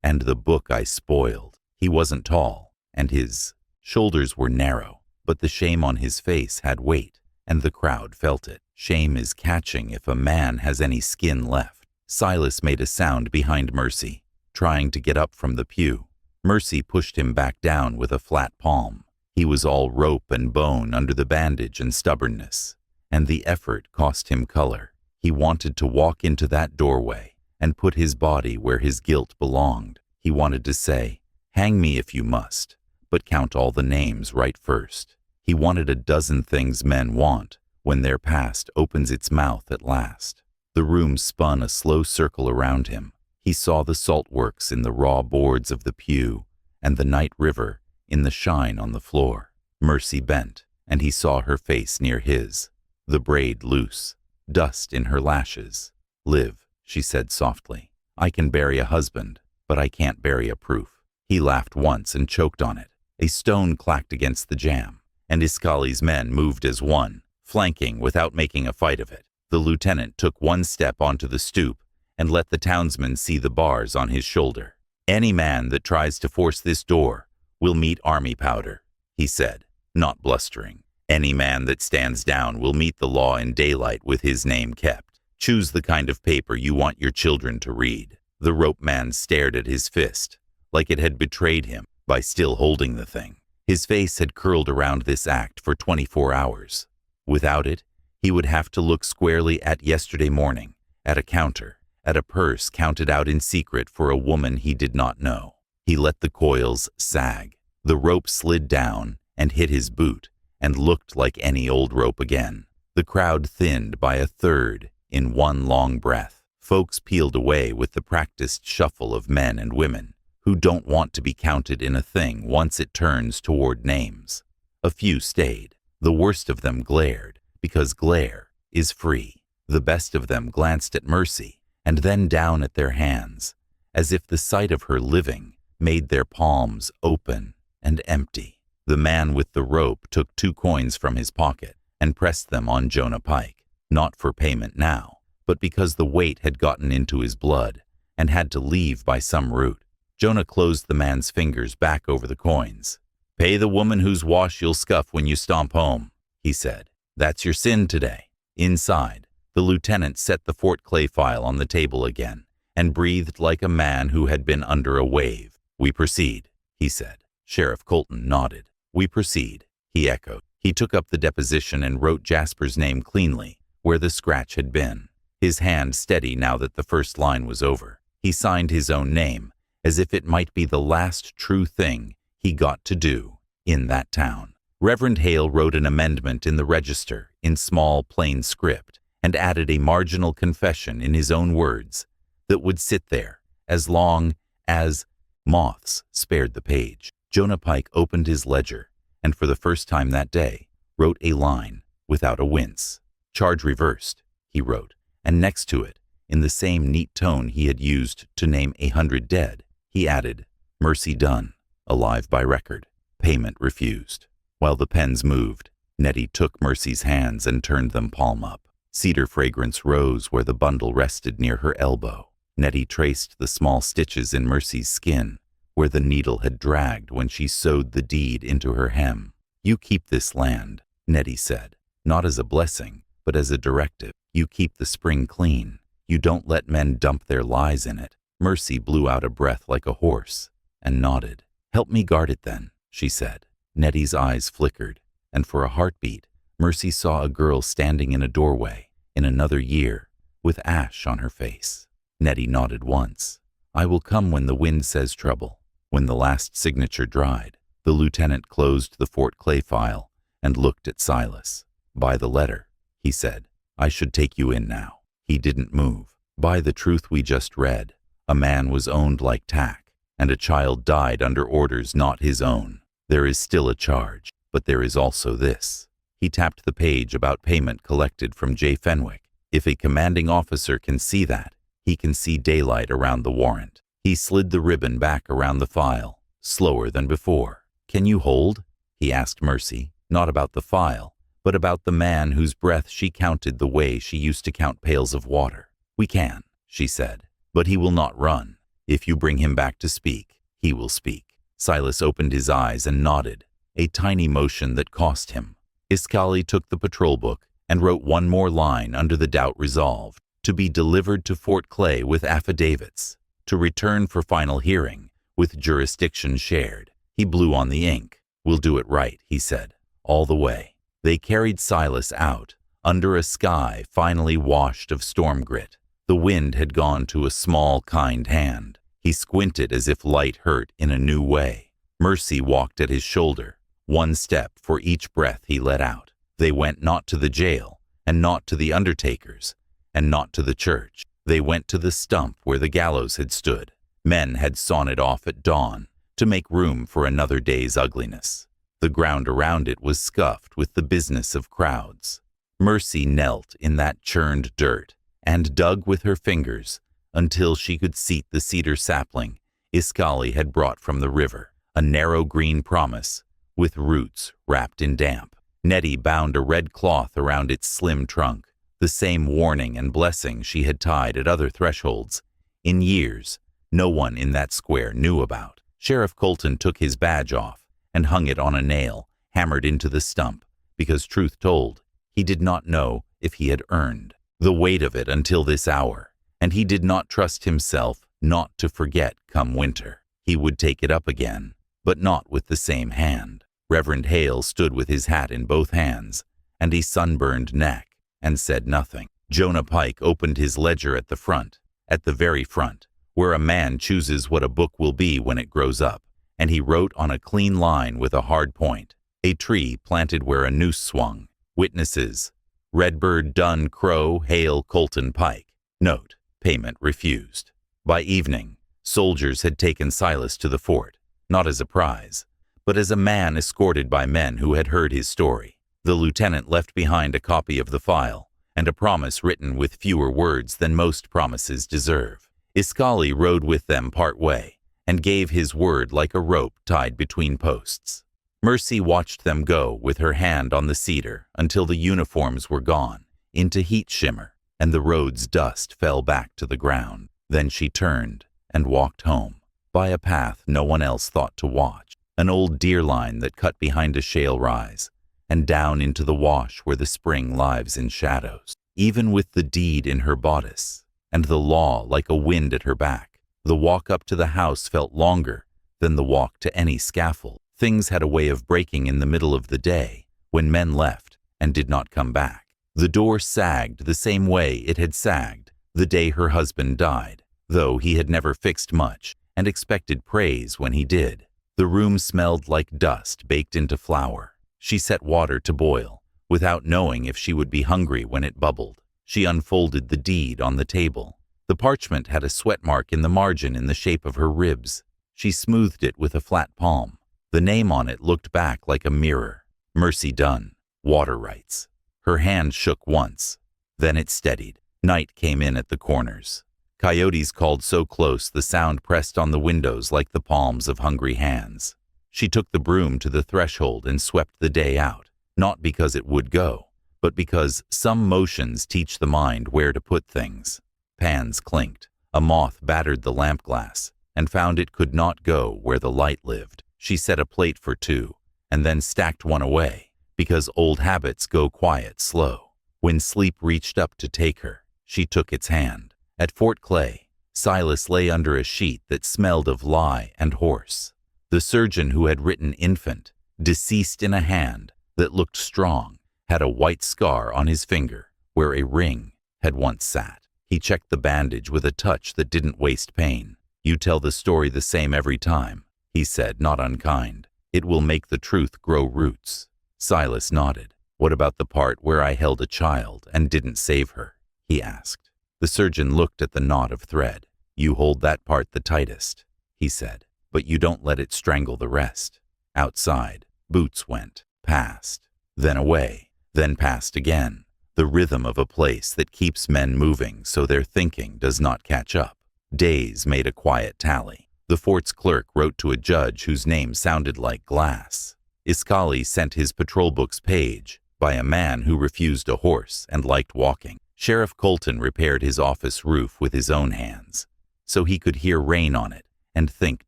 and the book I spoiled." He wasn't tall, and his shoulders were narrow, but the shame on his face had weight, and the crowd felt it. Shame is catching if a man has any skin left. Silas made a sound behind Mercy, trying to get up from the pew. Mercy pushed him back down with a flat palm. He was all rope and bone under the bandage and stubbornness, and the effort cost him color. He wanted to walk into that doorway and put his body where his guilt belonged. He wanted to say, "Hang me if you must, but count all the names right first." He wanted a dozen things men want when their past opens its mouth at last. The room spun a slow circle around him. He saw the salt works in the raw boards of the pew and the night river in the shine on the floor. Mercy bent, and he saw her face near his, the braid loose, dust in her lashes. "Liv," she said softly, "I can bury a husband, but I can't bury a proof." He laughed once and choked on it. A stone clacked against the jamb, and Iskali's men moved as one, flanking without making a fight of it. The lieutenant took one step onto the stoop and let the townsman see the bars on his shoulder. "Any man that tries to force this door will meet army powder," he said, not blustering. "Any man that stands down will meet the law in daylight with his name kept. Choose the kind of paper you want your children to read." The rope man stared at his fist, like it had betrayed him by still holding the thing. His face had curled around this act for 24 hours. Without it, he would have to look squarely at yesterday morning, at a counter, at a purse counted out in secret for a woman he did not know. He let the coils sag. The rope slid down and hit his boot and looked like any old rope again. The crowd thinned by a third in one long breath. Folks peeled away with the practiced shuffle of men and women who don't want to be counted in a thing once it turns toward names. A few stayed. The worst of them glared, because glare is free. The best of them glanced at Mercy and then down at their hands, as if the sight of her living made their palms open and empty. The man with the rope took 2 coins from his pocket and pressed them on Jonah Pike, not for payment now, but because the weight had gotten into his blood and had to leave by some route. Jonah closed the man's fingers back over the coins. "Pay the woman whose wash you'll scuff when you stomp home," he said. "That's your sin today." Inside, the lieutenant set the Fort Clay file on the table again and breathed like a man who had been under a wave. "We proceed," he said. Sheriff Colton nodded. "We proceed," he echoed. He took up the deposition and wrote Jasper's name cleanly, where the scratch had been, his hand steady now that the first line was over. He signed his own name, as if it might be the last true thing he got to do in that town. Reverend Hale wrote an amendment in the register in small, plain script and added a marginal confession in his own words that would sit there as long as moths spared the page. Jonah Pike opened his ledger and for the first time that day wrote a line without a wince. "Charge reversed," he wrote, and next to it, in the same neat tone he had used to name 100 dead, he added, "Mercy done, alive by record, payment refused." While the pens moved, Nettie took Mercy's hands and turned them palm up. Cedar fragrance rose where the bundle rested near her elbow. Nettie traced the small stitches in Mercy's skin, where the needle had dragged when she sewed the deed into her hem. "You keep this land," Nettie said, "not as a blessing, but as a directive. You keep the spring clean. You don't let men dump their lies in it." Mercy blew out a breath like a horse and nodded. "Help me guard it then," she said. Nettie's eyes flickered, and for a heartbeat, Mercy saw a girl standing in a doorway in another year with ash on her face. Nettie nodded once. "I will come when the wind says trouble." When the last signature dried, the lieutenant closed the Fort Clay file and looked at Silas. "By the letter," he said. "I should take you in now." He didn't move. "By the truth we just read, a man was owned like tack, and a child died under orders not his own. There is still a charge, but there is also this." He tapped the page about payment collected from J. Fenwick. "If a commanding officer can see that, he can see daylight around the warrant." He slid the ribbon back around the file, slower than before. "Can you hold?" he asked Mercy, not about the file, but about the man whose breath she counted the way she used to count pails of water. "We can," she said, "but he will not run. If you bring him back to speak, he will speak." Silas opened his eyes and nodded, a tiny motion that cost him. Iskali took the patrol book and wrote one more line under the doubt resolved, to be delivered to Fort Clay with affidavits, to return for final hearing, with jurisdiction shared. He blew on the ink. "We'll do it right," he said, all the way. They carried Silas out, under a sky finally washed of storm grit. The wind had gone to a small, kind hand. He squinted as if light hurt in a new way. Mercy walked at his shoulder, one step for each breath he let out. They went not to the jail, and not to the undertaker's, and not to the church. They went to the stump where the gallows had stood. Men had sawn it off at dawn to make room for another day's ugliness. The ground around it was scuffed with the business of crowds. Mercy knelt in that churned dirt and dug with her fingers until she could seat the cedar sapling Iskali had brought from the river, a narrow green promise with roots wrapped in damp. Nettie bound a red cloth around its slim trunk, the same warning and blessing she had tied at other thresholds in years no one in that square knew about. Sheriff Colton took his badge off and hung it on a nail hammered into the stump, because truth told, he did not know if he had earned the weight of it until this hour, and he did not trust himself not to forget come winter. He would take it up again, but not with the same hand. Reverend Hale stood with his hat in both hands and a sunburned neck and said nothing. Jonah Pike opened his ledger at the very front, where a man chooses what a book will be when it grows up, and he wrote on a clean line with a hard point, "A tree planted where a noose swung. Witnesses, Redbird, Dunn, Crow, Hale, Colton, Pike. Note, payment refused." By evening, soldiers had taken Silas to the fort, not as a prize, but as a man escorted by men who had heard his story. The lieutenant left behind a copy of the file and a promise written with fewer words than most promises deserve. Iskali rode with them part way and gave his word like a rope tied between posts. Mercy watched them go with her hand on the cedar until the uniforms were gone into heat shimmer and the road's dust fell back to the ground. Then she turned and walked home, by a path no one else thought to watch, an old deer line that cut behind a shale rise, and down into the wash where the spring lives in shadows. Even with the deed in her bodice, and the law like a wind at her back, the walk up to the house felt longer than the walk to any scaffold. Things had a way of breaking in the middle of the day, when men left and did not come back. The door sagged the same way it had sagged the day her husband died, though he had never fixed much and expected praise when he did. The room smelled like dust baked into flour. She set water to boil, without knowing if she would be hungry when it bubbled. She unfolded the deed on the table. The parchment had a sweat mark in the margin in the shape of her ribs. She smoothed it with a flat palm. The name on it looked back like a mirror. Mercy Dunn, water rights. Her hand shook once. Then it steadied. Night came in at the corners. Coyotes called so close the sound pressed on the windows like the palms of hungry hands. She took the broom to the threshold and swept the day out, not because it would go, but because some motions teach the mind where to put things. Pans clinked. A moth battered the lamp glass and found it could not go where the light lived. She set a plate for two and then stacked one away, because old habits go quiet slow. When sleep reached up to take her, she took its hand. At Fort Clay, Silas lay under a sheet that smelled of lye and horse. The surgeon who had written infant, deceased in a hand that looked strong, had a white scar on his finger where a ring had once sat. He checked the bandage with a touch that didn't waste pain. "You tell the story the same every time," he said, not unkind. "It will make the truth grow roots." Silas nodded. "What about the part where I held a child and didn't save her?" he asked. The surgeon looked at the knot of thread. "You hold that part the tightest," he said, "but you don't let it strangle the rest." Outside, boots went, past, then away, then past again. The rhythm of a place that keeps men moving so their thinking does not catch up. Days made a quiet tally. The fort's clerk wrote to a judge whose name sounded like glass. Iskali sent his patrol book's page by a man who refused a horse and liked walking. Sheriff Colton repaired his office roof with his own hands, so he could hear rain on it and think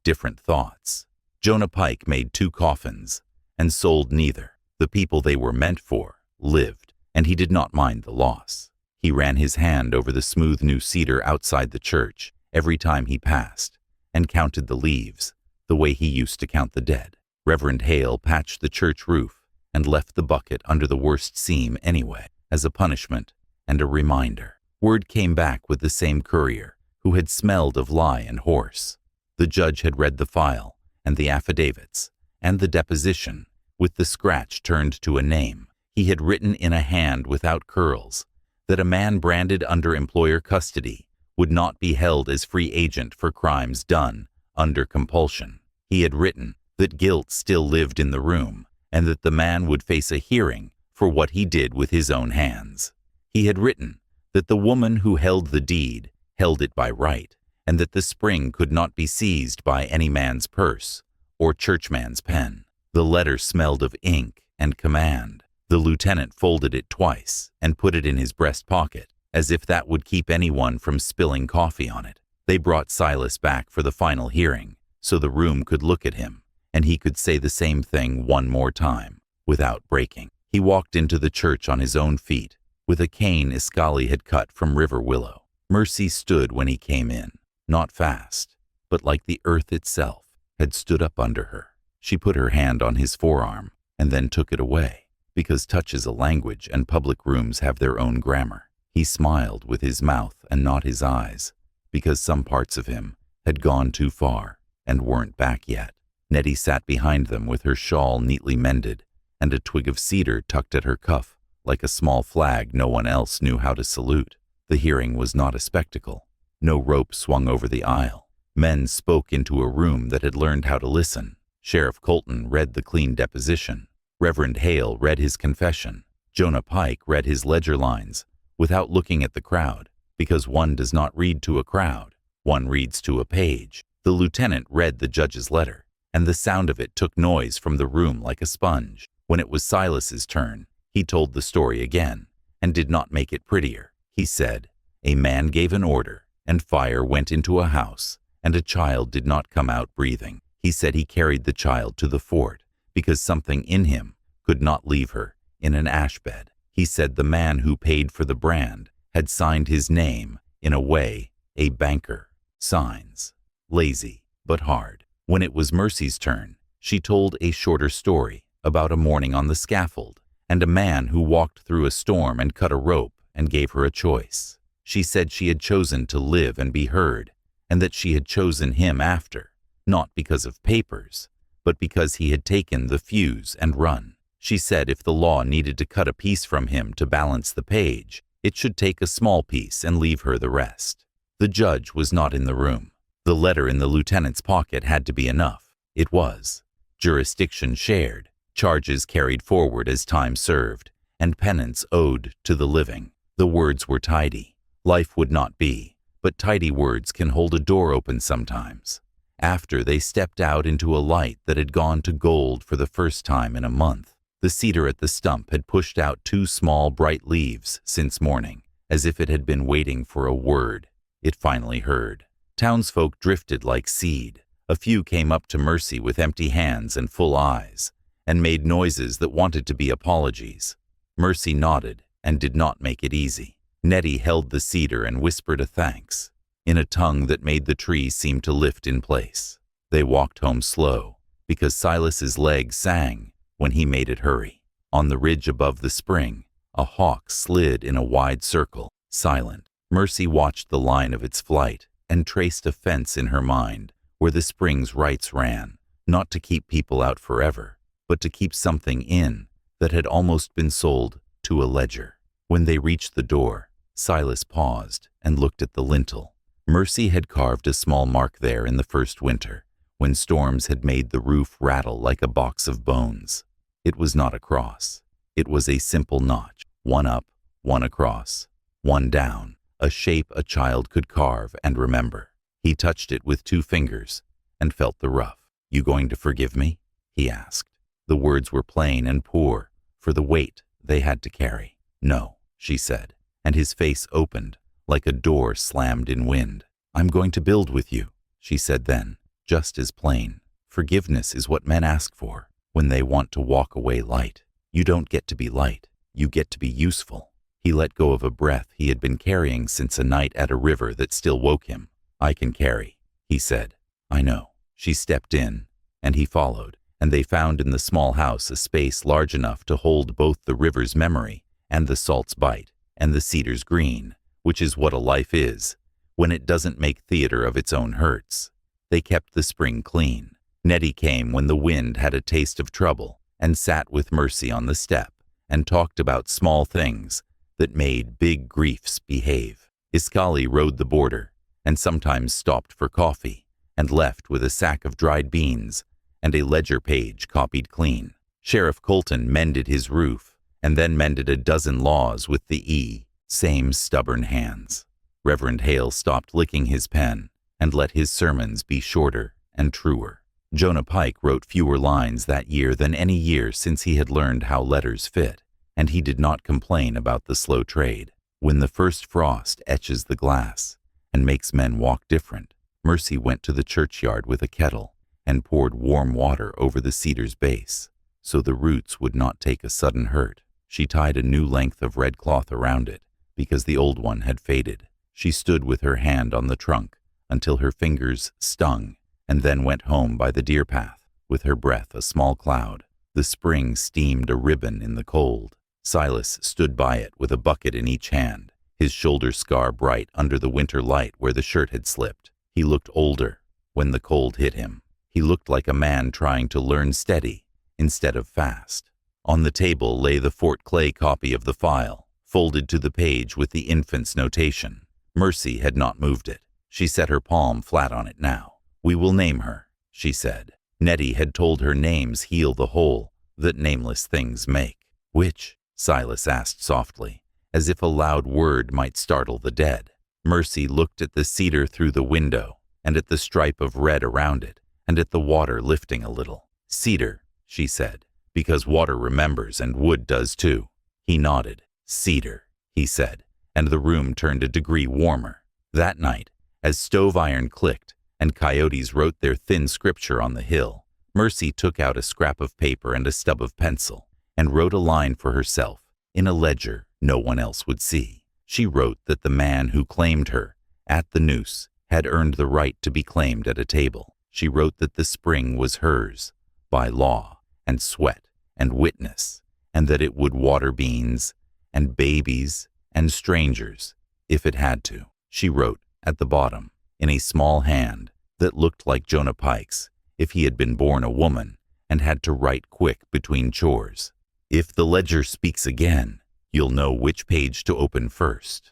different thoughts. Jonah Pike made 2 coffins and sold neither. The people they were meant for lived, and he did not mind the loss. He ran his hand over the smooth new cedar outside the church every time he passed, and counted the leaves, the way he used to count the dead. Reverend Hale patched the church roof and left the bucket under the worst seam anyway, as a punishment and a reminder. Word came back with the same courier, who had smelled of lye and horse. The judge had read the file, and the affidavits, and the deposition, with the scratch turned to a name. He had written in a hand without curls that a man branded under employer custody would not be held as free agent for crimes done under compulsion. He had written that guilt still lived in the room, and that the man would face a hearing for what he did with his own hands. He had written that the woman who held the deed held it by right, and that the spring could not be seized by any man's purse or churchman's pen. The letter smelled of ink and command. The lieutenant folded it twice and put it in his breast pocket, as if that would keep anyone from spilling coffee on it. They brought Silas back for the final hearing, so the room could look at him, and he could say the same thing one more time, without breaking. He walked into the church on his own feet, with a cane Iskali had cut from river willow. Mercy stood when he came in, not fast, but like the earth itself had stood up under her. She put her hand on his forearm and then took it away, because touch is a language and public rooms have their own grammar. He smiled with his mouth and not his eyes, because some parts of him had gone too far and weren't back yet. Nettie sat behind them with her shawl neatly mended and a twig of cedar tucked at her cuff, like a small flag no one else knew how to salute. The hearing was not a spectacle. No rope swung over the aisle. Men spoke into a room that had learned how to listen. Sheriff Colton read the clean deposition. Reverend Hale read his confession. Jonah Pike read his ledger lines without looking at the crowd, because one does not read to a crowd. One reads to a page. The lieutenant read the judge's letter, and the sound of it took noise from the room like a sponge. When it was Silas's turn, he told the story again, and did not make it prettier. He said, "A man gave an order, and fire went into a house, and a child did not come out breathing. He said he carried the child to the fort, because something in him could not leave her in an ash bed. He said the man who paid for the brand had signed his name in a way a banker signs. Lazy, but hard. When it was Mercy's turn, she told a shorter story about a morning on the scaffold and a man who walked through a storm and cut a rope and gave her a choice. She said she had chosen to live and be heard, and that she had chosen him after, not because of papers, but because he had taken the fuse and run. She said if the law needed to cut a piece from him to balance the page, it should take a small piece and leave her the rest. The judge was not in the room. The letter in the lieutenant's pocket had to be enough. It was. Jurisdiction shared, charges carried forward as time served, and penance owed to the living. The words were tidy. Life would not be, but tidy words can hold a door open sometimes. After they stepped out into a light that had gone to gold for the first time in a month, the cedar at the stump had pushed out 2 small bright leaves since morning, as if it had been waiting for a word. It finally heard. Townsfolk drifted like seed. A few came up to Mercy with empty hands and full eyes, and made noises that wanted to be apologies. Mercy nodded and did not make it easy. Nettie held the cedar and whispered a thanks, in a tongue that made the tree seem to lift in place. They walked home slow, because Silas's legs sang when he made it hurry. On the ridge above the spring, a hawk slid in a wide circle, silent. Mercy watched the line of its flight and traced a fence in her mind where the spring's rights ran, not to keep people out forever, but to keep something in that had almost been sold to a ledger. When they reached the door, Silas paused and looked at the lintel. Mercy had carved a small mark there in the first winter, when storms had made the roof rattle like a box of bones. It was not a cross. It was a simple notch, one up, one across, one down, a shape a child could carve and remember. He touched it with 2 fingers and felt the rough. "You going to forgive me?" he asked. The words were plain and poor for the weight they had to carry. "No," she said, and his face opened like a door slammed in wind. "I'm going to build with you," she said then, just as plain. "Forgiveness is what men ask for when they want to walk away light. You don't get to be light. You get to be useful." He let go of a breath he had been carrying since a night at a river that still woke him. "I can carry," he said. "I know." She stepped in, and he followed, and they found in the small house a space large enough to hold both the river's memory and the salt's bite and the cedar's green, which is what a life is, when it doesn't make theater of its own hurts. They kept the spring clean. Nettie came when the wind had a taste of trouble and sat with Mercy on the step and talked about small things that made big griefs behave. Iskali rode the border and sometimes stopped for coffee and left with a sack of dried beans and a ledger page copied clean. Sheriff Colton mended his roof and then mended a dozen laws with the same stubborn hands. Reverend Hale stopped licking his pen and let his sermons be shorter and truer. Jonah Pike wrote fewer lines that year than any year since he had learned how letters fit, and he did not complain about the slow trade. When the first frost etches the glass and makes men walk different, Mercy went to the churchyard with a kettle and poured warm water over the cedar's base, so the roots would not take a sudden hurt. She tied a new length of red cloth around it, because the old one had faded. She stood with her hand on the trunk until her fingers stung, and then went home by the deer path, with her breath a small cloud. The spring steamed a ribbon in the cold. Silas stood by it with a bucket in each hand, his shoulder scar bright under the winter light where the shirt had slipped. He looked older when the cold hit him. He looked like a man trying to learn steady instead of fast. On the table lay the Fort Clay copy of the file, folded to the page with the infant's notation. Mercy had not moved it. She set her palm flat on it now. "We will name her," she said. Nettie had told her names heal the hole that nameless things make. "Which?" Silas asked softly, as if a loud word might startle the dead. Mercy looked at the cedar through the window, and at the stripe of red around it, and at the water lifting a little. "Cedar," she said, "because water remembers and wood does too." He nodded. "Cedar," he said, and the room turned a degree warmer. That night, as stove iron clicked and coyotes wrote their thin scripture on the hill, Mercy took out a scrap of paper and a stub of pencil and wrote a line for herself in a ledger no one else would see. She wrote that the man who claimed her at the noose had earned the right to be claimed at a table. She wrote that the spring was hers, by law, and sweat, and witness, and that it would water beans, and babies, and strangers, if it had to. She wrote, at the bottom, in a small hand that looked like Jonah Pike's if he had been born a woman and had to write quick between chores. If the ledger speaks again, you'll know which page to open first.